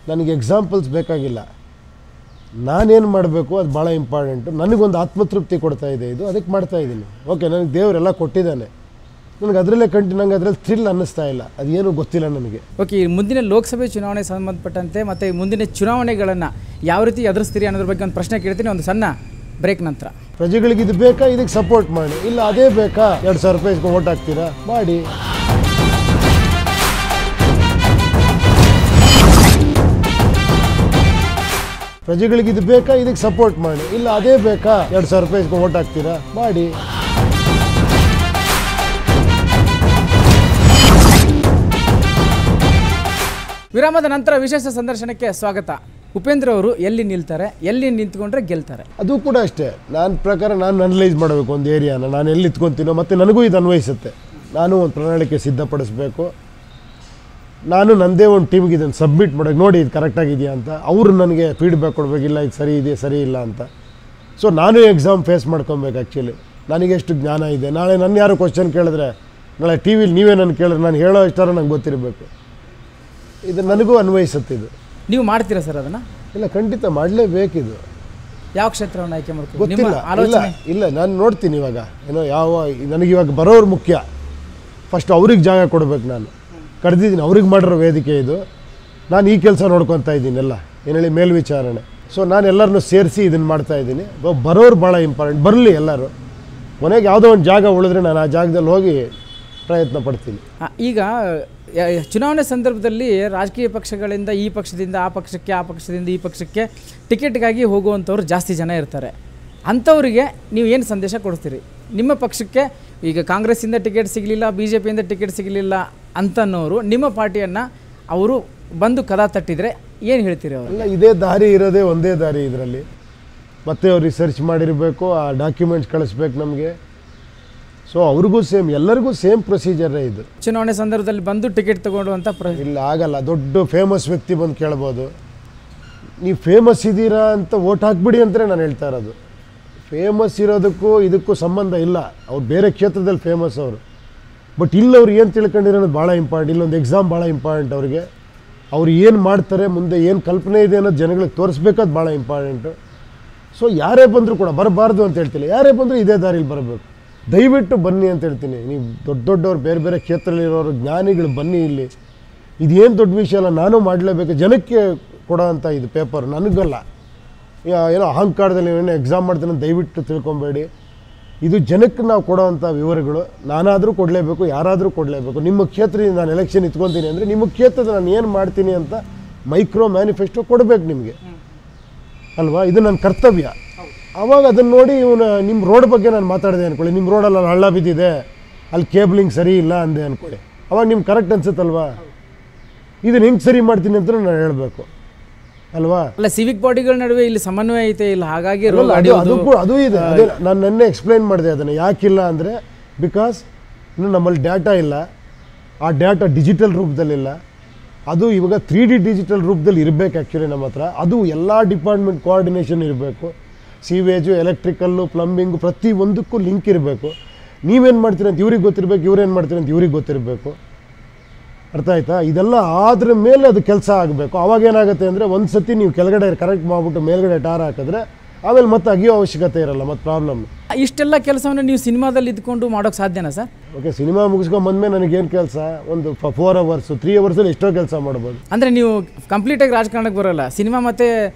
ನನಗೆ ಎಕ್ಸಾಂಪಲ್ಸ್ ಬೇಕಾಗಿಲ್ಲ. ನಾನೇನು ಮಾಡಬೇಕು ಅದು ಭಾಳ ಇಂಪಾರ್ಟೆಂಟು. ನನಗೊಂದು ಆತ್ಮತೃಪ್ತಿ ಕೊಡ್ತಾ ಇದೆ ಇದು, ಅದಕ್ಕೆ ಮಾಡ್ತಾಯಿದ್ದೀನಿ. ಓಕೆ, ನನಗೆ ದೇವರೆಲ್ಲ ಕೊಟ್ಟಿದ್ದಾನೆ, ನನಗೆ ಅದರಲ್ಲೇ ನಂಗೆ ಅದರಲ್ಲಿ ಥ್ರಿಲ್ ಅನ್ನಿಸ್ತಾ ಇಲ್ಲ, ಅದೇನು ಗೊತ್ತಿಲ್ಲ ನನಗೆ. ಓಕೆ, ಮುಂದಿನ ಲೋಕಸಭೆ ಚುನಾವಣೆ ಸಂಬಂಧಪಟ್ಟಂತೆ ಮತ್ತು ಮುಂದಿನ ಚುನಾವಣೆಗಳನ್ನು ಯಾವ ರೀತಿ ಎದುರಿಸ್ತೀರಿ ಅನ್ನೋದ್ರ ಬಗ್ಗೆ ಒಂದು ಪ್ರಶ್ನೆ ಕೇಳ್ತೀನಿ, ಒಂದು ಸಣ್ಣ ಬ್ರೇಕ್ ನಂತರ. ಪ್ರಜೆಗಳಿಗೆ ಇದು ಬೇಕಾ, ಇದಕ್ಕೆ ಸಪೋರ್ಟ್ ಮಾಡಿ. ಇಲ್ಲ ಅದೇ ಬೇಕಾ, 2,000 ರೂಪಾಯಿ ವೋಟ್ ಹಾಕ್ತೀರಾ, ಮಾಡಿ. ಪ್ರಜೆಗಳಿಗೆ ಇದು ಬೇಕಾ, ಇದಕ್ಕೆ ಸಪೋರ್ಟ್ ಮಾಡಿ. ಇಲ್ಲ ಅದೇ ಬೇಕಾ, 2,000 ರೂಪಾಯಿ ವೋಟ್ ಹಾಕ್ತೀರಾ, ಮಾಡಿ. ವಿರಾಮದ ನಂತರ ವಿಶೇಷ ಸಂದರ್ಶನಕ್ಕೆ ಸ್ವಾಗತ. ಉಪೇಂದ್ರ ಅವರು ಎಲ್ಲಿ ನಿಲ್ತಾರೆ, ಎಲ್ಲಿ ನಿಂತ್ಕೊಂಡ್ರೆ ಗೆಲ್ತಾರೆ? ಅದು ಕೂಡ ಅಷ್ಟೇ. ನನ್ನ ಪ್ರಕಾರ ನಾನು ಅನಲೈಸ್ ಮಾಡಬೇಕು ಒಂದು ಏರಿಯಾನ, ನಾನು ಎಲ್ಲಿ ಇತ್ಕೊತೀನೋ, ಮತ್ತು ನನಗೂ ಇದು ಅನ್ವಯಿಸುತ್ತೆ. ನಾನು ಒಂದು ಪ್ರಣಾಳಿಕೆ ಸಿದ್ಧಪಡಿಸ್ಬೇಕು. ನಾನು ನನ್ನದೇ ಒಂದು ಟೀಮ್ಗೆ ಇದನ್ನು ಸಬ್ಮಿಟ್ ಮಾಡೋಕೆ, ನೋಡಿ ಇದು ಕರೆಕ್ಟಾಗಿದೆಯಾ ಅಂತ. ಅವರು ನನಗೆ ಫೀಡ್ಬ್ಯಾಕ್ ಕೊಡಬೇಕಿಲ್ಲ, ಇದು ಸರಿ ಇದೆ ಸರಿ ಇಲ್ಲ ಅಂತ. ಸೊ ನಾನು ಎಕ್ಸಾಮ್ ಫೇಸ್ ಮಾಡ್ಕೊಬೇಕು. ಆ್ಯಕ್ಚುಲಿ ನನಗೆ ಎಷ್ಟು ಜ್ಞಾನ ಇದೆ. ನಾಳೆ ನನ್ನ ಯಾರು ಕ್ವಶನ್ ಕೇಳಿದ್ರೆ, ನಾಳೆ ಟಿ ವಿಲಿ ನೀವೇ ನನ್ನ ಕೇಳಿದ್ರೆ ನಾನು ಹೇಳೋ ಇಷ್ಟಾರ ನಂಗೆ ಗೊತ್ತಿರಬೇಕು. ಇದು ನನಗೂ ಅನ್ವಯಿಸುತ್ತೆ. ಇದು ನೀವು ಮಾಡ್ತೀರಾ ಸರ್ ಅದನ್ನು? ಇಲ್ಲ, ಖಂಡಿತ ಮಾಡಲೇಬೇಕಿದು. ಯಾವ ಕ್ಷೇತ್ರವನ್ನು ಆಯ್ಕೆ ಮಾಡ್ಕೊಂಡು? ಗೊತ್ತಿಲ್ಲ. ಇಲ್ಲ ನಾನು ನೋಡ್ತೀನಿ ಇವಾಗ ಏನೋ ನನಗೆ ಇವಾಗ ಬರೋರು ಮುಖ್ಯ. ಫಸ್ಟ್ ಅವ್ರಿಗೆ ಜಾಗ ಕೊಡಬೇಕು. ನಾನು ಕರೆದಿದ್ದೀನಿ, ಅವ್ರಿಗೆ ಮಾಡಿರೋ ವೇದಿಕೆ ಇದು. ನಾನು ಈ ಕೆಲಸ ನೋಡ್ಕೊತಾ ಇದ್ದೀನಿ ಎಲ್ಲ, ಏನು ಹೇಳಿ, ಮೇಲ್ವಿಚಾರಣೆ. ಸೊ ನಾನು ಎಲ್ಲರನ್ನೂ ಸೇರಿಸಿ ಇದನ್ನು ಮಾಡ್ತಾಯಿದ್ದೀನಿ. ಬರೋರು ಭಾಳ ಇಂಪಾರ್ಟೆಂಟ್. ಬರಲಿ ಎಲ್ಲರೂ. ಕೊನೆಗೆ ಯಾವುದೋ ಒಂದು ಜಾಗ ಉಳಿದ್ರೆ ನಾನು ಆ ಜಾಗದಲ್ಲಿ ಹೋಗಿ ಪ್ರಯತ್ನ ಪಡ್ತೀನಿ. ಈಗ ಚುನಾವಣೆ ಸಂದರ್ಭದಲ್ಲಿ ರಾಜಕೀಯ ಪಕ್ಷಗಳಿಂದ ಈ ಪಕ್ಷದಿಂದ ಆ ಪಕ್ಷಕ್ಕೆ, ಆ ಪಕ್ಷದಿಂದ ಈ ಪಕ್ಷಕ್ಕೆ ಟಿಕೆಟ್ಗಾಗಿ ಹೋಗುವಂಥವ್ರು ಜಾಸ್ತಿ ಜನ ಇರ್ತಾರೆ. ಅಂಥವರಿಗೆ ನೀವು ಏನು ಸಂದೇಶ ಕೊಡ್ತೀರಿ? ನಿಮ್ಮ ಪಕ್ಷಕ್ಕೆ ಈಗ ಕಾಂಗ್ರೆಸ್ಸಿಂದ ಟಿಕೆಟ್ ಸಿಗಲಿಲ್ಲ, BJPಯಿಂದ ಟಿಕೆಟ್ ಸಿಗಲಿಲ್ಲ ಅಂತನ್ನೋರು ನಿಮ್ಮ ಪಾರ್ಟಿಯನ್ನು ಅವರು ಬಂದು ಕದ ತಟ್ಟಿದರೆ ಏನು ಹೇಳ್ತೀರಿ ಅವರು? ಅಲ್ಲ, ಇದೇ ದಾರಿ ಇರೋದೇ ಒಂದೇ ದಾರಿ ಇದರಲ್ಲಿ. ಮತ್ತೆ ಅವ್ರು ರಿಸರ್ಚ್ ಮಾಡಿರಬೇಕು, ಆ ಡಾಕ್ಯುಮೆಂಟ್ಸ್ ಕಳಿಸ್ಬೇಕು ನಮಗೆ. ಸೊ ಅವ್ರಿಗೂ ಸೇಮ್, ಎಲ್ಲರಿಗೂ ಸೇಮ್ ಪ್ರೊಸೀಜರೇ ಇದು. ಚುನಾವಣೆ ಸಂದರ್ಭದಲ್ಲಿ ಬಂದು ಟಿಕೆಟ್ ತೊಗೊಂಡು ಅಂತ ಇಲ್ಲ, ಆಗಲ್ಲ. ದೊಡ್ಡ ಫೇಮಸ್ ವ್ಯಕ್ತಿ ಬಂದು ಕೇಳ್ಬೋದು, ನೀವು ಫೇಮಸ್ ಇದ್ದೀರಾ ಅಂತ ವೋಟ್ ಹಾಕ್ಬಿಡಿ ಅಂತಲೇ ನಾನು ಹೇಳ್ತಾ ಇರೋದು. ಫೇಮಸ್ ಇರೋದಕ್ಕೂ ಇದಕ್ಕೂ ಸಂಬಂಧ ಇಲ್ಲ. ಅವ್ರು ಬೇರೆ ಕ್ಷೇತ್ರದಲ್ಲಿ ಫೇಮಸ್ ಅವರು. ಬಟ್ ಇಲ್ಲಿ ಅವ್ರು ಏನು ತಿಳ್ಕೊಂಡಿರೋದು ಭಾಳ ಇಂಪಾರ್ಟೆಂಟ್. ಇಲ್ಲೊಂದು ಎಕ್ಸಾಮ್ ಭಾಳ ಇಂಪಾರ್ಟೆಂಟ್ ಅವ್ರಿಗೆ. ಅವ್ರು ಏನು ಮಾಡ್ತಾರೆ, ಮುಂದೆ ಏನು ಕಲ್ಪನೆ ಇದೆ ಅನ್ನೋದು ಜನಗಳಿಗೆ ತೋರಿಸ್ಬೇಕಾದ್ ಭಾಳ ಇಂಪಾರ್ಟೆಂಟು. ಸೊ ಯಾರೇ ಬಂದರೂ ಕೂಡ ಬರಬಾರ್ದು ಅಂತ ಹೇಳ್ತಿಲ್ಲ. ಯಾರೇ ಬಂದರೂ ಇದೇ ದಾರಿಲಿ ಬರಬೇಕು. ದಯವಿಟ್ಟು ಬನ್ನಿ ಅಂತ ಹೇಳ್ತೀನಿ. ನೀವು ದೊಡ್ಡವ್ರು, ಬೇರೆ ಬೇರೆ ಕ್ಷೇತ್ರದಲ್ಲಿರೋರು, ಜ್ಞಾನಿಗಳು ಬನ್ನಿ ಇಲ್ಲಿ. ಇದೇನು ದೊಡ್ಡ ವಿಷಯ ಅಲ್ಲ, ನಾನು ಮಾಡಲೇಬೇಕು. ಜನಕ್ಕೆ ಕೊಡೋ ಅಂಥ ಇದು ಪೇಪರ್ ನನಗಲ್ಲ. ಏನೋ ಅಹಂಕಾರದಲ್ಲಿ ಏನೋ ಎಕ್ಸಾಮ್ ಮಾಡ್ತೀನಿ ದಯವಿಟ್ಟು ತಿಳ್ಕೊಬೇಡಿ. ಇದು ಜನಕ್ಕೆ ನಾವು ಕೊಡೋವಂಥ ವಿವರಗಳು. ನಾನಾದರೂ ಕೊಡಲೇಬೇಕು, ಯಾರಾದರೂ ಕೊಡಲೇಬೇಕು. ನಿಮ್ಮ ಕ್ಷೇತ್ರದಿಂದ ನಾನು ಎಲೆಕ್ಷನ್ ಇಟ್ಕೊತೀನಿ ಅಂದರೆ ನಿಮ್ಮ ಕ್ಷೇತ್ರದ ನಾನು ಏನು ಮಾಡ್ತೀನಿ ಅಂತ ಮೈಕ್ರೋ ಮ್ಯಾನಿಫೆಸ್ಟೋ ಕೊಡಬೇಕು ನಿಮಗೆ ಅಲ್ವಾ? ಇದು ನನ್ನ ಕರ್ತವ್ಯ. ಆವಾಗ ಅದನ್ನು ನೋಡಿ ನಿಮ್ಮ ರೋಡ್ ಬಗ್ಗೆ ನಾನು ಮಾತಾಡಿದೆ ಅಂದ್ಕೊಳ್ಳಿ. ನಿಮ್ಮ ರೋಡಲ್ಲಿ ಅಲ್ಲಿ ಹಳ್ಳ ಬಿದ್ದಿದೆ, ಅಲ್ಲಿ ಕೇಬಲಿಂಗ್ ಸರಿ ಇಲ್ಲ ಅಂದೆ ಅಂದ್ಕೊಳ್ಳಿ. ಅವಾಗ ನಿಮ್ಗೆ ಕರೆಕ್ಟ್ ಅನ್ಸುತ್ತಲ್ವಾ? ಇದನ್ನು ಹೆಂಗೆ ಸರಿ ಮಾಡ್ತೀನಿ ಅಂತ ನಾನು ಹೇಳಬೇಕು ಅಲ್ವಾ? ಅಲ್ಲ, ಸಿವಿಕ್ ಬಾಡಿಗಳ ನಡುವೆ ಇಲ್ಲಿ ಸಮನ್ವಯ ಐತೆ ಇಲ್ಲ, ಹಾಗಾಗಿ ಅದು ಇದೆ. ಅದೇ ನಾನು ನೆನ್ನೆ ಎಕ್ಸ್ಪ್ಲೈನ್ ಮಾಡಿದೆ ಅದನ್ನು. ಯಾಕಿಲ್ಲ ಅಂದರೆ ಬಿಕಾಸ್ ಇನ್ನು ನಮ್ಮಲ್ಲಿ ಡೇಟಾ ಇಲ್ಲ. ಆ ಡೇಟಾ ಡಿಜಿಟಲ್ ರೂಪದಲ್ಲಿಲ್ಲ. ಅದು ಇವಾಗ 3D ಡಿಜಿಟಲ್ ರೂಪದಲ್ಲಿ ಇರಬೇಕು ಆ್ಯಕ್ಚುಲಿ ನಮ್ಮ ಹತ್ರ. ಅದು ಎಲ್ಲ ಡಿಪಾರ್ಟ್ಮೆಂಟ್ ಕೋಆರ್ಡಿನೇಷನ್ ಇರಬೇಕು. ಸೀವೇಜು, ಎಲೆಕ್ಟ್ರಿಕಲ್ಲು, ಪ್ಲಂಬಿಂಗು, ಪ್ರತಿ ಒಂದಕ್ಕೂ ಲಿಂಕ್ ಇರಬೇಕು. ನೀವೇನು ಮಾಡ್ತೀರಿ ಅಂತ ಇವ್ರಿಗೆ ಗೊತ್ತಿರಬೇಕು, ಇವ್ರೇನು ಮಾಡ್ತೀರಿ ಅಂತ ಇವ್ರಿಗೆ ಗೊತ್ತಿರಬೇಕು. ಅರ್ಥ ಆಯ್ತಾ? ಇದೆಲ್ಲ ಆದ್ರ ಮೇಲೆ ಅದು ಕೆಲಸ ಆಗಬೇಕು. ಅವಾಗ ಏನಾಗುತ್ತೆ ಅಂದರೆ ಒಂದು ಸತಿ ನೀವು ಕೆಳಗಡೆ ಕರೆಕ್ಟ್ ಮಾಡಿಬಿಟ್ಟು ಮೇಲ್ಗಡೆ ಟಾರ್ ಹಾಕಿದ್ರೆ ಆಮೇಲೆ ಮತ್ತೆ ಅಗಿಯೋ ಅವಶ್ಯಕತೆ ಇರಲ್ಲ, ಮತ್ತು ಪ್ರಾಬ್ಲಮ್. ಇಷ್ಟೆಲ್ಲ ಕೆಲಸವನ್ನು ನೀವು ಸಿನಿಮಾದಲ್ಲಿ ಇದ್ಕೊಂಡು ಮಾಡೋಕ್ಕೆ ಸಾಧ್ಯನಾ ಸರ್? ಓಕೆ, ಸಿನಿಮಾ ಮುಗಿಸ್ಕೊಂಡು ಬಂದಮೇಲೆ ನನಗೇನು ಕೆಲಸ? ಒಂದು 4 ಅವರ್ಸು 3 ಅವರ್ಸಲ್ಲಿ ಎಷ್ಟೋ ಕೆಲಸ ಮಾಡ್ಬೋದು. ಅಂದರೆ ನೀವು ಕಂಪ್ಲೀಟಾಗಿ ರಾಜಕಾರಣಕ್ಕೆ ಬರೋಲ್ಲ, ಸಿನಿಮಾ ಮತ್ತು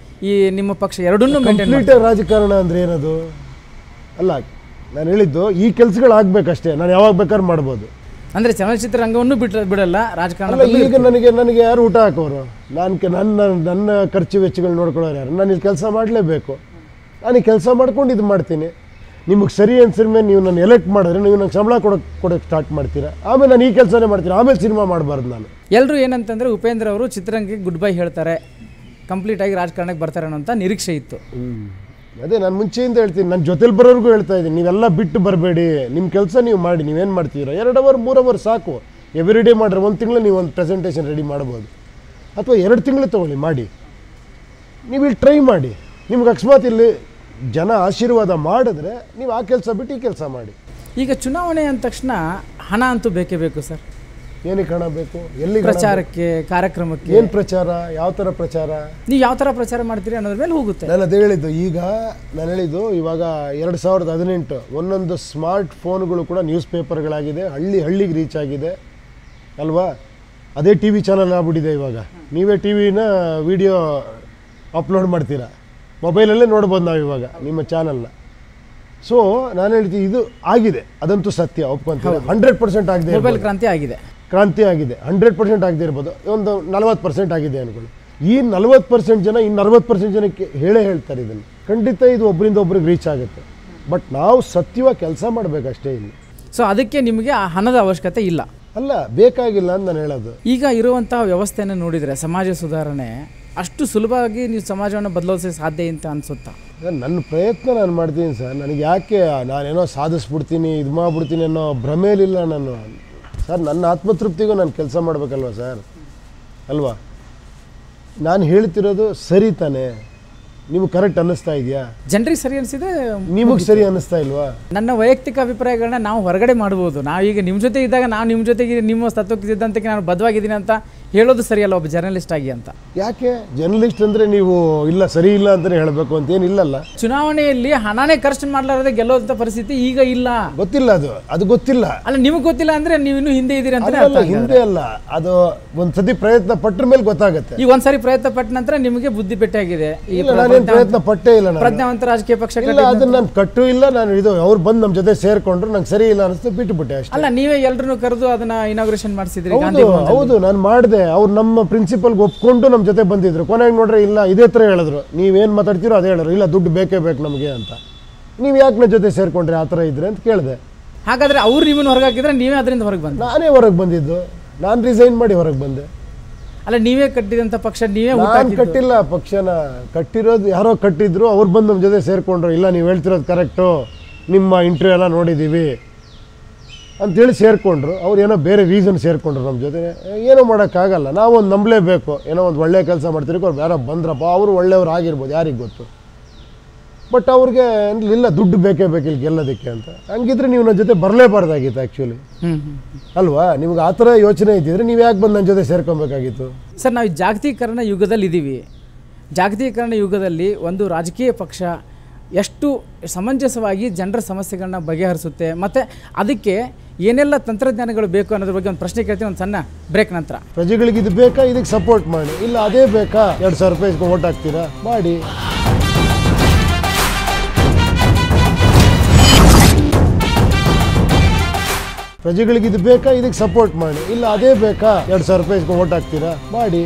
ಈ ನಿಮ್ಮ ಪಕ್ಷ ಎರಡನ್ನೂ ಕಂಪ್ಲೀಟಾಗಿ ರಾಜಕಾರಣ ಅಂದರೆ ಏನದು? ಅಲ್ಲ, ನಾನು ಹೇಳಿದ್ದು ಈ ಕೆಲಸಗಳಾಗಬೇಕಷ್ಟೇ. ನಾನು ಯಾವಾಗ ಬೇಕಾದ್ರೂ ಮಾಡ್ಬೋದು. ಅಂದರೆ ಚಲನಚಿತ್ರ ರಂಗವನ್ನು ಬಿಡಲ್ಲ ರಾಜಕಾರಣ. ಈಗ ನನಗೆ ಯಾರು ಊಟ ಹಾಕೋರು? ನನ್ನ ಖರ್ಚು ವೆಚ್ಚಗಳು ನೋಡ್ಕೊಳ್ಳೋರು ಯಾರು? ನಾನು ಇಲ್ಲಿ ಕೆಲಸ ಮಾಡಲೇಬೇಕು. ನಾನು ಈ ಕೆಲಸ ಮಾಡ್ಕೊಂಡು ಇದು ಮಾಡ್ತೀನಿ. ನಿಮಗೆ ಸರಿ ಅನ್ಸಿದ ಮೇಲೆ ನೀವು ನಾನು ಎಲೆಕ್ಟ್ ಮಾಡಿದ್ರೆ ನೀವು ನಂಗೆ ಸಂಬಳ ಕೊಡೋಕ್ಕೆ ಸ್ಟಾರ್ಟ್ ಮಾಡ್ತೀರಾ. ಆಮೇಲೆ ನಾನು ಈ ಕೆಲಸನೇ ಮಾಡ್ತೀನಿ, ಆಮೇಲೆ ಸಿನಿಮಾ ಮಾಡಬಾರ್ದು ನಾನು. ಎಲ್ಲರೂ ಏನಂತಂದರೆ ಉಪೇಂದ್ರ ಅವರು ಚಿತ್ರರಂಗಕ್ಕೆ ಗುಡ್ ಬೈ ಹೇಳ್ತಾರೆ, ಕಂಪ್ಲೀಟಾಗಿ ರಾಜಕಾರಣಕ್ಕೆ ಬರ್ತಾರೆ ಅನ್ನೋಂಥ ನಿರೀಕ್ಷೆ ಇತ್ತು. ಅದೇ ನಾನು ಮುಂಚೆಯಿಂದ ಹೇಳ್ತೀನಿ, ನನ್ನ ಜೊತೆಲಿ ಬರೋರ್ಗೂ ಹೇಳ್ತಾ ಇದ್ದೀನಿ, ನೀವೆಲ್ಲ ಬಿಟ್ಟು ಬರಬೇಡಿ. ನಿಮ್ಮ ಕೆಲಸ ನೀವು ಮಾಡಿ. ನೀವೇನು ಮಾಡ್ತೀರಾ? 2 ಅವರ್ 3 ಅವರ್ ಸಾಕು. ಎವ್ರಿ ಡೇ ಮಾಡ್ರೆ 1 ತಿಂಗಳು ನೀವು ಒಂದು ಪ್ರೆಸೆಂಟೇಷನ್ ರೆಡಿ ಮಾಡ್ಬೋದು. ಅಥವಾ 2 ತಿಂಗಳು ತೊಗೊಳ್ಳಿ, ಮಾಡಿ. ನೀವು ಇಲ್ಲಿ ಟ್ರೈ ಮಾಡಿ. ನಿಮ್ಗೆ ಅಕಸ್ಮಾತ್ ಇಲ್ಲಿ ಜನ ಆಶೀರ್ವಾದ ಮಾಡಿದ್ರೆ ನೀವು ಆ ಕೆಲಸ ಬಿಟ್ಟು ಈ ಕೆಲಸ ಮಾಡಿ. ಈಗ ಚುನಾವಣೆ ಅಂದ ತಕ್ಷಣ ಹಣ ಅಂತೂ ಬೇಕೇ ಬೇಕು ಸರ್. ಏನಕ್ಕೆ ಹಣ ಬೇಕು? ಎಲ್ಲಿ? ಪ್ರಚಾರಕ್ಕೆ, ಕಾರ್ಯಕ್ರಮಕ್ಕೆ. ಏನು ಪ್ರಚಾರ? ಯಾವ ಥರ ಪ್ರಚಾರ? ನೀವು ಯಾವ ಥರ ಪ್ರಚಾರ ಮಾಡ್ತೀರಿ ಅನ್ನೋದ್ರ ಮೇಲೆ ಹೋಗುತ್ತೆ. ನಾನು ಅದೇ ಹೇಳಿದ್ದು. ನಾನು ಹೇಳಿದ್ದು ಇವಾಗ 2018 ಒಂದೊಂದು ಸ್ಮಾರ್ಟ್ ಫೋನ್ಗಳು ಕೂಡ ನ್ಯೂಸ್ ಪೇಪರ್ಗಳಾಗಿದೆ, ಹಳ್ಳಿಗೆ ರೀಚ್ ಆಗಿದೆ ಅಲ್ವಾ? ಅದೇ ಟಿ ವಿ ಚಾನಲ್ ಆಗ್ಬಿಟ್ಟಿದೆ ಇವಾಗ. ನೀವೇ ಟಿ ವಿನ ವಿಡಿಯೋ ಅಪ್ಲೋಡ್ ಮಾಡ್ತೀರಾ, ಮೊಬೈಲಲ್ಲೇ ನೋಡ್ಬೋದು ನಾವು ಇವಾಗ ನಿಮ್ಮ ಚಾನಲ್ನ. ಸೊ ನಾನು ಹೇಳ್ತೀನಿ, ಇದು ಆಗಿದೆ, ಅದಂತೂ ಸತ್ಯ, ಒಪ್ಕೊಂತೀನಿ. 100% ಆಗಿದೆ. ಮೊಬೈಲ್ ಕ್ರಾಂತಿ ಆಗಿದೆ. 100% ಆಗದೆ ಇರ್ಬೋದು. ಒಂದು 40% ಆಗಿದೆ ಅಂದ್ಕೊಳ್ಳಿ. ಈ 40% ಜನ ಇನ್ನು 60% ಜನಕ್ಕೆ ಹೇಳ್ತಾರೆ ಇದನ್ನು. ಖಂಡಿತ ಇದು ಒಬ್ಬರಿಂದ ಒಬ್ರಿಗೆ ರೀಚ್ ಆಗುತ್ತೆ. ಬಟ್ ನಾವು ಸತ್ಯವಾಗಿ ಕೆಲಸ ಮಾಡಬೇಕಷ್ಟೇ ಇಲ್ಲಿ. ಸೊ ಅದಕ್ಕೆ ನಿಮಗೆ ಆ ಹಣದ ಅವಶ್ಯಕತೆ ಇಲ್ಲ? ಅಲ್ಲ, ಬೇಕಾಗಿಲ್ಲ ಅಂತ ನಾನು ಹೇಳೋದು. ಈಗ ಇರುವಂತಹ ವ್ಯವಸ್ಥೆಯನ್ನು ನೋಡಿದರೆ ಸಮಾಜ ಸುಧಾರಣೆ ಅಷ್ಟು ಸುಲಭವಾಗಿ ನೀವು ಸಮಾಜವನ್ನು ಬದಲಾಯಿಸೋಕೆ ಸಾಧ್ಯ ಅಂತ ಅನಿಸುತ್ತಾ? ನನ್ನ ಪ್ರಯತ್ನ ನಾನು ಮಾಡ್ತೀನಿ ಸರ್. ನನಗೆ ಯಾಕೆ ನಾನೇನೋ ಸಾಧಿಸ್ಬಿಡ್ತೀನಿ ಇದು ಮಾಡ್ಬಿಡ್ತೀನಿ ಅನ್ನೋ ಭ್ರಮೇಲಿಲ್ಲ ನಾನು ಸರ್. ನನ್ನ ಆತ್ಮತೃಪ್ತಿಗೂ ನಾನು ಕೆಲಸ ಮಾಡಬೇಕಲ್ವ ಸರ್, ಅಲ್ವಾ? ನಾನು ಹೇಳ್ತಿರೋದು ಸರಿ ತಾನೇ? ನಿಮಗೆ ಕರೆಕ್ಟ್ ಅನ್ನಿಸ್ತಾ ಇದೆಯಾ? ಜನರಿಗೆ ಸರಿ ಅನಿಸಿದೆ, ನಿಮಗೆ ಸರಿ ಅನ್ನಿಸ್ತಾ ಇಲ್ವಾ? ನನ್ನ ವೈಯಕ್ತಿಕ ಅಭಿಪ್ರಾಯಗಳನ್ನ ನಾವು ಹೊರಗಡೆ ಮಾಡ್ಬೋದು. ನಾವೀಗ ನಿಮ್ಮ ಜೊತೆ ಇದ್ದಾಗ ನಾವು ನಿಮ್ಮ ಜೊತೆಗೆ ನಿಮ್ಮ ತತ್ವಕ್ಕೆ ಸಿದ್ಧಾಂತಕ್ಕೆ ನಾನು ಬದ್ಧವಾಗಿದ್ದೀನಿ ಅಂತ ಹೇಳೋದು ಸರಿಯಲ್ಲ ಒಬ್ಬ ಜರ್ನಲಿಸ್ಟ್ ಆಗಿ ಅಂತ. ಯಾಕೆ ಜರ್ನಲಿಸ್ಟ್ ಅಂದರೆ ನೀವು ಇಲ್ಲ ಸರಿ ಇಲ್ಲ ಅಂತಲೇ ಹೇಳಬೇಕು ಅಂತ ಏನಿಲ್ಲಲ್ಲ. ಚುನಾವಣೆಯಲ್ಲಿ ಹಣನೇ ಖರ್ಚು ಮಾಡಲಾರದೆ ಗೆಲ್ಲೋದಂಥ ಪರಿಸ್ಥಿತಿ ಈಗ ಇಲ್ಲ. ಗೊತ್ತಿಲ್ಲ, ಅದು ಗೊತ್ತಿಲ್ಲ. ಅಲ್ಲ, ನಿಮಗೆ ಗೊತ್ತಿಲ್ಲ ಅಂದರೆ ನೀವು ಇನ್ನೂ ಹಿಂದೆ ಇದ್ದೀರಿ ಅಂತ. ಹಿಂದೆ ಅಲ್ಲ, ಅದು ಒಂದ್ಸತಿ ಪ್ರಯತ್ನ ಪಟ್ಟರ ಮೇಲೆ ಗೊತ್ತಾಗುತ್ತೆ. ಈಗ ಒಂದ್ಸರಿ ಪ್ರಯತ್ನ ಪಟ್ಟ ನಂತರ ನಿಮಗೆ ಬುದ್ಧಿ ಪೆಟ್ಟಾಗಿದೆ. ಪ್ರಯತ್ನ ಪಟ್ಟೇ ಇಲ್ಲ. ಪ್ರಜ್ಞಾವಂತ ರಾಜಕೀಯ ಪಕ್ಷ ಅದನ್ನ ನಾನು ಕಟ್ಟು ಇಲ್ಲ. ನಾನು ಇದು ಅವ್ರು ಬಂದು ನಮ್ಮ ಜೊತೆ ಸೇರ್ಕೊಂಡ್ರು ನಂಗೆ ಸರಿ ಇಲ್ಲ ಅನಿಸ್ತು, ಬಿಟ್ಟುಬಿಟ್ಟೆ ಅಷ್ಟೇ. ಅಲ್ಲ, ನೀವೇ ಎಲ್ಲರನ್ನು ಕರೆದು ಅದನ್ನ ಇನಾಗ್ರೇಷನ್ ಮಾಡಿಸಿದ್ರಿ. ಹೌದು, ನಾನು ಮಾಡಿದೆ. ಅವ್ರು ನಮ್ಮ ಪ್ರಿನ್ಸಿಪಲ್ಗೆ ಒಪ್ಕೊಂಡು ನಮ್ಮ ಜೊತೆ ಬಂದಿದ್ರು. ಕೊನೆಗೆ ನೋಡ್ರೆ ಇಲ್ಲ ಇದೇ ಥರ ಹೇಳಿದ್ರು, ನೀವೇನು ಮಾತಾಡ್ತೀರೋ ಅದೇ ಹೇಳಿದ್ರು. ಇಲ್ಲ ದುಡ್ಡು ಬೇಕೇ ಬೇಕು ನಮಗೆ ಅಂತ. ನೀವು ಯಾಕೆ ನನ್ನ ಜೊತೆ ಸೇರ್ಕೊಂಡ್ರೆ ಆ ಥರ ಇದ್ರೆ ಅಂತ ಕೇಳಿದೆ. ಹಾಗಾದ್ರೆ ಅವ್ರು ನಿಮ್ಮನ್ನು ಹೊರಗೆ ಹಾಕಿದ್ರೆ ನೀವೇ ಅದರಿಂದ ಹೊರಗೆ ಬಂದ? ನಾನೇ ಹೊರಗೆ ಬಂದಿದ್ದು. ನಾನು ರಿಸೈನ್ ಮಾಡಿ ಹೊರಗೆ ಬಂದೆ. ಅಲ್ಲ, ನೀವೇ ಕಟ್ಟಿದಂಥ ಪಕ್ಷ ನೀವೇ? ನಾನು ಕಟ್ಟಿಲ್ಲ ಪಕ್ಷನ, ಕಟ್ಟಿರೋದು ಯಾರೋ ಕಟ್ಟಿದ್ರು. ಅವ್ರು ಬಂದು ನಮ್ಮ ಜೊತೆ ಸೇರಿಕೊಂಡ್ರು. ಇಲ್ಲ ನೀವು ಹೇಳ್ತಿರೋದು ಕರೆಕ್ಟು, ನಿಮ್ಮ ಇಂಟರ್ವ್ಯೂ ಎಲ್ಲ ನೋಡಿದ್ದೀವಿ ಅಂಥೇಳಿ ಸೇರಿಕೊಂಡ್ರು. ಅವ್ರು ಏನೋ ಬೇರೆ ರೀಸನ್ ಸೇರಿಕೊಂಡ್ರು ನಮ್ಮ ಜೊತೆ. ಏನೋ ಮಾಡೋಕ್ಕಾಗಲ್ಲ, ನಾವೊಂದು ನಂಬಲೇಬೇಕು. ಏನೋ ಒಂದು ಒಳ್ಳೆ ಕೆಲಸ ಮಾಡ್ತಿರೋಕೆ ಅವ್ರು ಯಾರೋ ಬಂದ್ರಪ್ಪ, ಅವರು ಒಳ್ಳೆಯವ್ರು ಆಗಿರ್ಬೋದು, ಯಾರಿಗೆ ಗೊತ್ತು. ಬಟ್ ಅವ್ರಿಗೆ ಇಲ್ಲ ದುಡ್ಡು ಬೇಕೇ ಬೇಕಿಲ್ಲ ಗೆಲ್ಲೋದಕ್ಕೆ ಅಂತ. ಹಂಗಿದ್ರೆ ನೀವು ನನ್ನ ಜೊತೆ ಬರಲೇಬಾರ್ದಾಗಿತ್ತು ಆ್ಯಕ್ಚುಲಿ, ಅಲ್ವಾ? ನಿಮ್ಗೆ ಆ ಥರ ಯೋಚನೆ ಇದ್ದಿದ್ರೆ ನೀವು ಯಾಕೆ ಬಂದು ನನ್ನ ಜೊತೆ ಸೇರ್ಕೊಬೇಕಾಗಿತ್ತು? ಸರ್, ನಾವು ಜಾಗತೀಕರಣ ಯುಗದಲ್ಲಿ ಇದ್ದೀವಿ. ಜಾಗತೀಕರಣ ಯುಗದಲ್ಲಿ ಒಂದು ರಾಜಕೀಯ ಪಕ್ಷ ಎಷ್ಟು ಸಮಂಜಸವಾಗಿ ಜನರ ಸಮಸ್ಯೆಗಳನ್ನ ಬಗೆಹರಿಸುತ್ತೆ, ಮತ್ತು ಅದಕ್ಕೆ ಏನೆಲ್ಲ ತಂತ್ರಜ್ಞಾನಗಳು ಬೇಕು ಅನ್ನೋದ್ರ ಬಗ್ಗೆ ಒಂದು ಪ್ರಶ್ನೆ ಕೇಳ್ತೀನಿ ಒಂದು ಸಣ್ಣ ಬ್ರೇಕ್ ನಂತರ. ಪ್ರಜೆಗಳಿಗೆ ಇದು ಬೇಕಾ, ಇದಕ್ಕೆ ಸಪೋರ್ಟ್ ಮಾಡಿ. ಇಲ್ಲ ಅದೇ ಬೇಕಾ, 2,000 ರೂಪಾಯಿ ಓಟ್ ಹಾಕ್ತೀರಾ, ಮಾಡಿ. ಪ್ರಜೆಗಳಿಗೆ ಇದು ಬೇಕಾ, ಇದಕ್ಕೆ ಸಪೋರ್ಟ್ ಮಾಡಿ. ಇಲ್ಲ ಅದೇ ಬೇಕಾ, 2,000 ರೂಪಾಯಿ ಓಟ್ ಹಾಕ್ತೀರಾ, ಮಾಡಿ.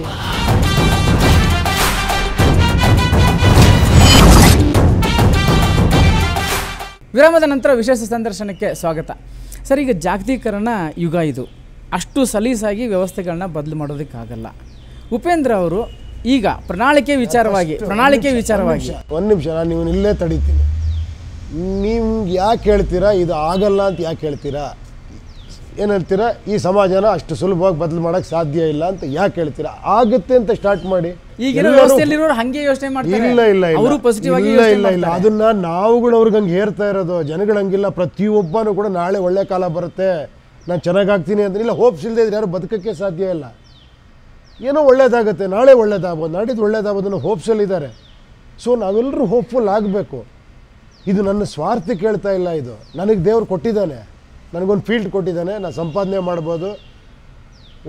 ವಿರಾಮದ ನಂತರ ವಿಶೇಷ ಸಂದರ್ಶನಕ್ಕೆ ಸ್ವಾಗತ. ಸರ್, ಈಗ ಜಾಗತೀಕರಣ ಯುಗ ಇದು. ಅಷ್ಟು ಸಲೀಸಾಗಿ ವ್ಯವಸ್ಥೆಗಳನ್ನ ಬದಲು ಮಾಡೋದಕ್ಕಾಗಲ್ಲ. ಉಪೇಂದ್ರ ಅವರು ಈಗ ಪ್ರಣಾಳಿಕೆ ವಿಚಾರವಾಗಿ ಒಂದು ನಿಮಿಷ ನಾನು ನೀವು ಇಲ್ಲೇ ತಡೀತೀನಿ. ನಿಮ್ಗೆ ಯಾಕೆ ಹೇಳ್ತೀರಾ ಇದು ಆಗಲ್ಲ ಅಂತ? ಯಾಕೆ ಹೇಳ್ತೀರಾ? ಏನು ಹೇಳ್ತೀರಾ? ಈ ಸಮಾಜನ ಅಷ್ಟು ಸುಲಭವಾಗಿ ಬದಲು ಮಾಡೋಕ್ಕೆ ಸಾಧ್ಯ ಇಲ್ಲ ಅಂತ ಯಾಕೆ ಹೇಳ್ತೀರಾ? ಆಗುತ್ತೆ ಅಂತ ಸ್ಟಾರ್ಟ್ ಮಾಡಿ. ಈಗಿನ ವ್ಯವಸ್ಥೆಯಲ್ಲಿರೋರು ಹಂಗೆ ಯೋಚನೆ ಮಾಡ್ತಾರೆ. ಇಲ್ಲ, ಅದನ್ನ ನಾವುಗಳು ಅವ್ರಿಗೆ ಹಂಗೆ ಹೇರ್ತಾ ಇರೋದು. ಜನಗಳು ಹಂಗಿಲ್ಲ. ಪ್ರತಿಯೊಬ್ಬನೂ ಕೂಡ ನಾಳೆ ಒಳ್ಳೆ ಕಾಲ ಬರುತ್ತೆ, ನಾನು ಚೆನ್ನಾಗಾಗ್ತೀನಿ ಅಂತ ಇಲ್ಲ ಹೋಪ್ಸ್ ಇಲ್ಲದೆ ಇದ್ರೆ ಯಾರು ಬದುಕೋಕ್ಕೆ ಸಾಧ್ಯ ಇಲ್ಲ. ಏನೋ ಒಳ್ಳೇದಾಗುತ್ತೆ, ನಾಳೆ ಒಳ್ಳೇದಾಗ್ಬೋದು, ನಾಡಿದ್ದು ಒಳ್ಳೇದಾಗ್ಬೋದು ಅನ್ನೋ ಹೋಪ್ಸಲ್ಲಿದ್ದಾರೆ. ಸೊ ನಾವೆಲ್ಲರೂ ಹೋಪ್ಫುಲ್ ಆಗಬೇಕು. ಇದು ನನ್ನ ಸ್ವಾರ್ಥ ಕೇಳ್ತಾ ಇಲ್ಲ. ಇದು ನನಗೆ ದೇವ್ರು ಕೊಟ್ಟಿದ್ದಾನೆ, ನನಗೊಂದು ಫೀಲ್ಡ್ ಕೊಟ್ಟಿದ್ದಾನೆ, ನಾನು ಸಂಪಾದನೆ ಮಾಡ್ಬೋದು,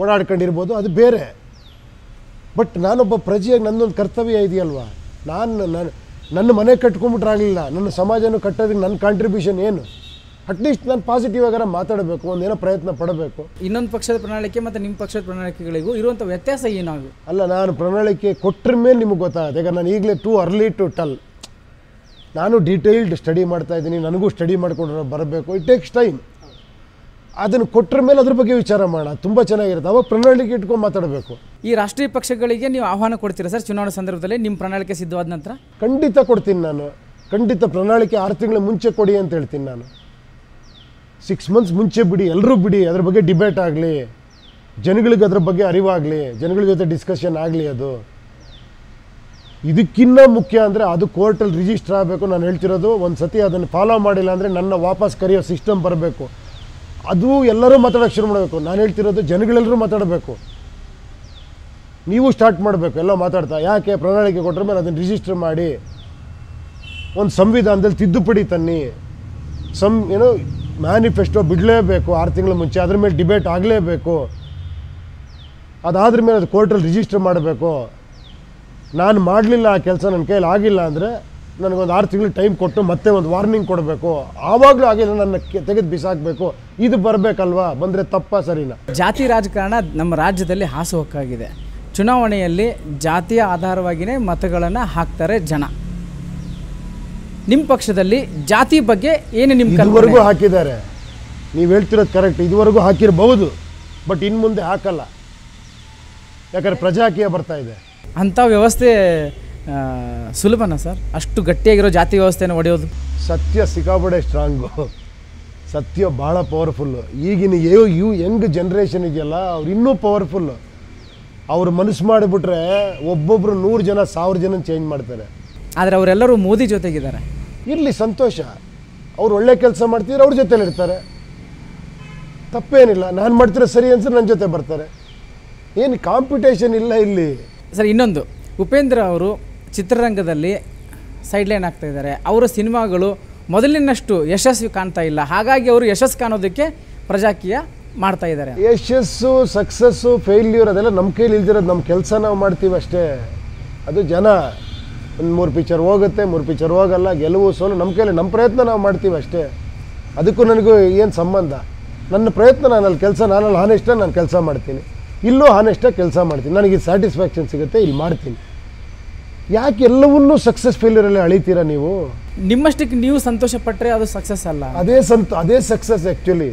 ಓಡಾಡ್ಕೊಂಡಿರ್ಬೋದು, ಅದು ಬೇರೆ. ಬಟ್ ನಾನೊಬ್ಬ ಪ್ರಜೆಯಾಗಿ ನನ್ನೊಂದು ಕರ್ತವ್ಯ ಇದೆಯಲ್ವಾ? ನನ್ನ ಮನೆ ಕಟ್ಕೊಂಡ್ಬಿಟ್ರಾಗಲಿಲ್ಲ, ನನ್ನ ಸಮಾಜನೂ ಕಟ್ಟೋದಕ್ಕೆ ನನ್ನ ಕಾಂಟ್ರಿಬ್ಯೂಷನ್ ಏನು? ಅಟ್ಲೀಸ್ಟ್ ನಾನು ಪಾಸಿಟಿವ್ ಆಗಾರ ಮಾತಾಡಬೇಕು, ಒಂದೇನೋ ಪ್ರಯತ್ನ ಪಡಬೇಕು. ಇನ್ನೊಂದು ಪಕ್ಷದ ಪ್ರಣಾಳಿಕೆ ಮತ್ತು ನಿಮ್ಮ ಪಕ್ಷದ ಪ್ರಣಾಳಿಕೆಗಳಿಗೂ ಇರುವಂಥ ವ್ಯತ್ಯಾಸ ಏನಾಗು? ಅಲ್ಲ, ನಾನು ಪ್ರಣಾಳಿಕೆ ಕೊಟ್ಟರ ಮೇಲೆ ನಿಮಗೆ ಗೊತ್ತಾಗುತ್ತೆ. ಯಾಕಂದ್ರೆ ನಾನು ಈಗಲೇ ಟೂ ಅರ್ಲಿ ಟು ಟೆಲ್. ನಾನು ಡೀಟೇಲ್ಡ್ ಸ್ಟಡಿ ಮಾಡ್ತಾಯಿದ್ದೀನಿ, ನನಗೂ ಸ್ಟಡಿ ಮಾಡ್ಕೊಂಡು ಬರಬೇಕು. It takes time. ಅದನ್ನು ಕೊಟ್ಟರ ಮೇಲೆ ಅದ್ರ ಬಗ್ಗೆ ವಿಚಾರ ಮಾಡೋಣ, ತುಂಬ ಚೆನ್ನಾಗಿರುತ್ತೆ. ಅವಾಗ ಪ್ರಣಾಳಿಕೆ ಇಟ್ಕೊಂಡು ಮಾತಾಡಬೇಕು. ಈ ರಾಷ್ಟ್ರೀಯ ಪಕ್ಷಗಳಿಗೆ ನೀವು ಆಹ್ವಾನ ಕೊಡ್ತೀರಾ ಸರ್ ಚುನಾವಣೆ ಸಂದರ್ಭದಲ್ಲಿ ನಿಮ್ಮ ಪ್ರಣಾಳಿಕೆ ಸಿದ್ಧವಾದ ನಂತರ? ಖಂಡಿತ ಕೊಡ್ತೀನಿ ನಾನು. ಖಂಡಿತ ಪ್ರಣಾಳಿಕೆ 6 ತಿಂಗಳ ಮುಂಚೆ ಕೊಡಿ ಅಂತ ಹೇಳ್ತೀನಿ ನಾನು. 6 ಮಂತ್ಸ್ ಮುಂಚೆ ಬಿಡಿ, ಎಲ್ಲರೂ ಬಿಡಿ, ಅದ್ರ ಬಗ್ಗೆ ಡಿಬೇಟ್ ಆಗಲಿ, ಜನಗಳಿಗೆ ಅದ್ರ ಬಗ್ಗೆ ಅರಿವಾಗಲಿ, ಜನಗಳ ಜೊತೆ ಡಿಸ್ಕಷನ್ ಆಗಲಿ. ಅದು ಇದಕ್ಕಿಂತ ಮುಖ್ಯ ಅಂದರೆ ಅದು ಕೋರ್ಟಲ್ಲಿ ರಿಜಿಸ್ಟರ್ ಆಗಬೇಕು. ನಾನು ಹೇಳ್ತಿರೋದು, ಒಂದು ಸತಿ ಅದನ್ನು ಫಾಲೋ ಮಾಡಿಲ್ಲ ಅಂದರೆ ನನ್ನ ವಾಪಸ್ ಕರೆಯೋ ಸಿಸ್ಟಮ್ ಬರಬೇಕು. ಅದು ಎಲ್ಲರೂ ಮಾತಾಡೋಕ್ಕೆ ಶುರು ಮಾಡಬೇಕು. ನಾನು ಹೇಳ್ತಿರೋದು ಜನಗಳೆಲ್ಲರೂ ಮಾತಾಡಬೇಕು. ನೀವು ಸ್ಟಾರ್ಟ್ ಮಾಡಬೇಕು ಎಲ್ಲ ಮಾತಾಡ್ತಾ. ಯಾಕೆ ಪ್ರಣಾಳಿಕೆ ಕೊಟ್ಟರ ಮೇಲೆ ಅದನ್ನು ರಿಜಿಸ್ಟರ್ ಮಾಡಿ, ಒಂದು ಸಂವಿಧಾನದಲ್ಲಿ ತಿದ್ದುಪಡಿ ತನ್ನಿ, ಏನೋ ಮ್ಯಾನಿಫೆಸ್ಟೋ ಬಿಡಲೇಬೇಕು 6 ತಿಂಗಳ ಮುಂಚೆ, ಅದ್ರ ಮೇಲೆ ಡಿಬೇಟ್ ಆಗಲೇಬೇಕು. ಅದಾದ್ರ ಮೇಲೆ ಅದು ಕೋರ್ಟಲ್ಲಿ ರಿಜಿಸ್ಟರ್ ಮಾಡಬೇಕು. ನಾನು ಮಾಡಲಿಲ್ಲ ಆ ಕೆಲಸ, ನನ್ನ ಕೈಯಲ್ಲಿ ಆಗಿಲ್ಲ ಅಂದರೆ ನನಗೊಂದು 6 ತಿಂಗಳು ಟೈಮ್ ಕೊಟ್ಟು ಮತ್ತೆ ಒಂದು ವಾರ್ನಿಂಗ್ ಕೊಡಬೇಕು. ಆವಾಗಲೂ ಆಗಿಲ್ಲ ನನ್ನ ತೆಗೆದು ಬಿಸಾಕಬೇಕು. ಇದು ಬರಬೇಕಲ್ವಾ? ಬಂದರೆ ತಪ್ಪ ಸರಿನಾ? ಜಾತಿ ರಾಜಕಾರಣ ನಮ್ಮ ರಾಜ್ಯದಲ್ಲಿ ಹಾಸುಹೊಕ್ಕಾಗಿದೆ. ಚುನಾವಣೆಯಲ್ಲಿ ಜಾತಿಯ ಆಧಾರವಾಗಿಯೇ ಮತಗಳನ್ನು ಹಾಕ್ತಾರೆ ಜನ. ನಿಮ್ಮ ಪಕ್ಷದಲ್ಲಿ ಜಾತಿ ಬಗ್ಗೆ ಏನು ನಿಮ್ಮ ಇದುವರೆಗೂ ಹಾಕಿದ್ದಾರೆ? ನೀವು ಹೇಳ್ತಿರೋದು ಕರೆಕ್ಟ್, ಇದುವರೆಗೂ ಹಾಕಿರಬಹುದು. ಬಟ್ ಇನ್ನು ಮುಂದೆ ಹಾಕಲ್ಲ. ಯಾಕಂದರೆ ಪ್ರಜಾಕೀಯ ಬರ್ತಾ ಇದೆ. ಅಂಥ ವ್ಯವಸ್ಥೆ ಸುಲಭನಾ ಸರ್? ಅಷ್ಟು ಗಟ್ಟಿಯಾಗಿರೋ ಜಾತಿ ವ್ಯವಸ್ಥೆನ ಒಡೆಯೋದು? ಸತ್ಯ ಸಿಕ್ಕಾಪಡೆ ಸ್ಟ್ರಾಂಗು, ಸತ್ಯ ಭಾಳ ಪವರ್ಫುಲ್ಲು. ಈಗಿನ ಯಂಗ್ ಜನ್ರೇಷನ್ ಇದೆಯಲ್ಲ ಅವ್ರು ಇನ್ನೂ ಪವರ್ಫುಲ್ಲು. ಅವ್ರು ಮನಸ್ಸು ಮಾಡಿಬಿಟ್ರೆ ಒಬ್ಬೊಬ್ಬರು 100 ಜನ 1000 ಜನ ಚೇಂಜ್ ಮಾಡ್ತಾರೆ. ಆದರೆ ಅವರೆಲ್ಲರೂ ಮೋದಿ ಜೊತೆಗಿದ್ದಾರೆ. ಇರಲಿ, ಸಂತೋಷ. ಅವ್ರು ಒಳ್ಳೆ ಕೆಲಸ ಮಾಡ್ತಿದ್ರೆ ಅವ್ರ ಜೊತೆಲಿ ಇರ್ತಾರೆ, ತಪ್ಪೇನಿಲ್ಲ. ನಾನು ಮಾಡ್ತಿರೋ ಸರಿ ಅನ್ಸಿದ್ರೆ ನನ್ನ ಜೊತೆ ಬರ್ತಾರೆ. ಏನು ಕಾಂಪಿಟೇಷನ್ ಇಲ್ಲ ಇಲ್ಲಿ. ಸರ್, ಇನ್ನೊಂದು, ಉಪೇಂದ್ರ ಅವರು ಚಿತ್ರರಂಗದಲ್ಲಿ ಸೈಡ್ಲೈನ್ ಆಗ್ತಾ ಇದ್ದಾರೆ. ಅವರ ಸಿನಿಮಾಗಳು ಮೊದಲಿನಷ್ಟು ಯಶಸ್ವಿ ಕಾಣ್ತಾ ಇಲ್ಲ. ಹಾಗಾಗಿ ಅವರು ಯಶಸ್ಸು ಕಾಣೋದಕ್ಕೆ ಪ್ರಜಾಕೀಯ ಮಾಡ್ತಾ ಇದ್ದಾರೆ. ಯಶಸ್ಸು, ಸಕ್ಸಸ್ಸು, ಫೇಲ್ಯೂರ್ ಅದೆಲ್ಲ ನಮ್ಮ ಕೈಲಿ ಇಲ್ದಿರೋದು. ನಮ್ಮ ಕೆಲಸ ನಾವು ಮಾಡ್ತೀವಿ ಅಷ್ಟೇ. ಅದು ಜನ ಒಂದು 3 ಪಿಕ್ಚರ್ ಹೋಗುತ್ತೆ, 3 ಪಿಕ್ಚರ್ ಹೋಗಲ್ಲ, ಗೆಲುವು ಸೋಲು ನಮ್ಮ ಕೈಲಿ, ನಮ್ಮ ಪ್ರಯತ್ನ ನಾವು ಮಾಡ್ತೀವಿ ಅಷ್ಟೇ. ಅದಕ್ಕೂ ನನಗೂ ಏನು ಸಂಬಂಧ? ನನ್ನ ಪ್ರಯತ್ನ, ನಾನಲ್ಲಿ ಕೆಲಸ, ನಾನಲ್ಲಿ ಹಾನೆಸ್ಟಾಗಿ ನಾನು ಕೆಲಸ ಮಾಡ್ತೀನಿ. ಇಲ್ಲೂ ಹಾನೆಸ್ಟಾಗಿ ಕೆಲಸ ಮಾಡ್ತೀನಿ. ನನಗೆ ಸ್ಯಾಟಿಸ್ಫ್ಯಾಕ್ಷನ್ ಸಿಗುತ್ತೆ, ಇಲ್ಲಿ ಮಾಡ್ತೀನಿ. ಯಾಕೆ ಎಲ್ಲವನ್ನೂ ಸಕ್ಸಸ್ ಫೇಲ್ಯೂರಲ್ಲಿ ಅಳಿತೀರಾ ನೀವು? ನಿಮ್ಮಷ್ಟಕ್ಕೆ ನೀವು ಸಂತೋಷ ಪಟ್ಟರೆ ಅದು ಸಕ್ಸಸ್ ಅಲ್ಲ. ಅದೇ ಸಕ್ಸಸ್ ಆ್ಯಕ್ಚುಲಿ.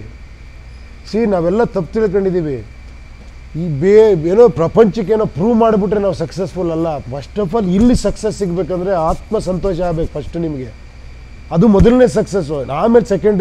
ನಾವೆಲ್ಲ ತಪ್ಪು ತಿಳ್ಕೊಂಡಿದ್ದೀವಿ. ಈ ಏನೋ ಪ್ರಪಂಚಕ್ಕೇನೋ ಪ್ರೂವ್ ಮಾಡಿಬಿಟ್ರೆ ನಾವು ಸಕ್ಸಸ್ಫುಲ್ ಅಲ್ಲ. ಫಸ್ಟ್ ಆಫ್ ಆಲ್ ಇಲ್ಲಿ ಸಕ್ಸಸ್ ಸಿಗಬೇಕಂದ್ರೆ ಆತ್ಮ ಸಂತೋಷ ಆಗಬೇಕು ಫಸ್ಟ್ ನಿಮಗೆ. ಅದು ಮೊದಲನೇ ಸಕ್ಸಸ್ಸು. ಆಮೇಲೆ ಸೆಕೆಂಡ್ರಿ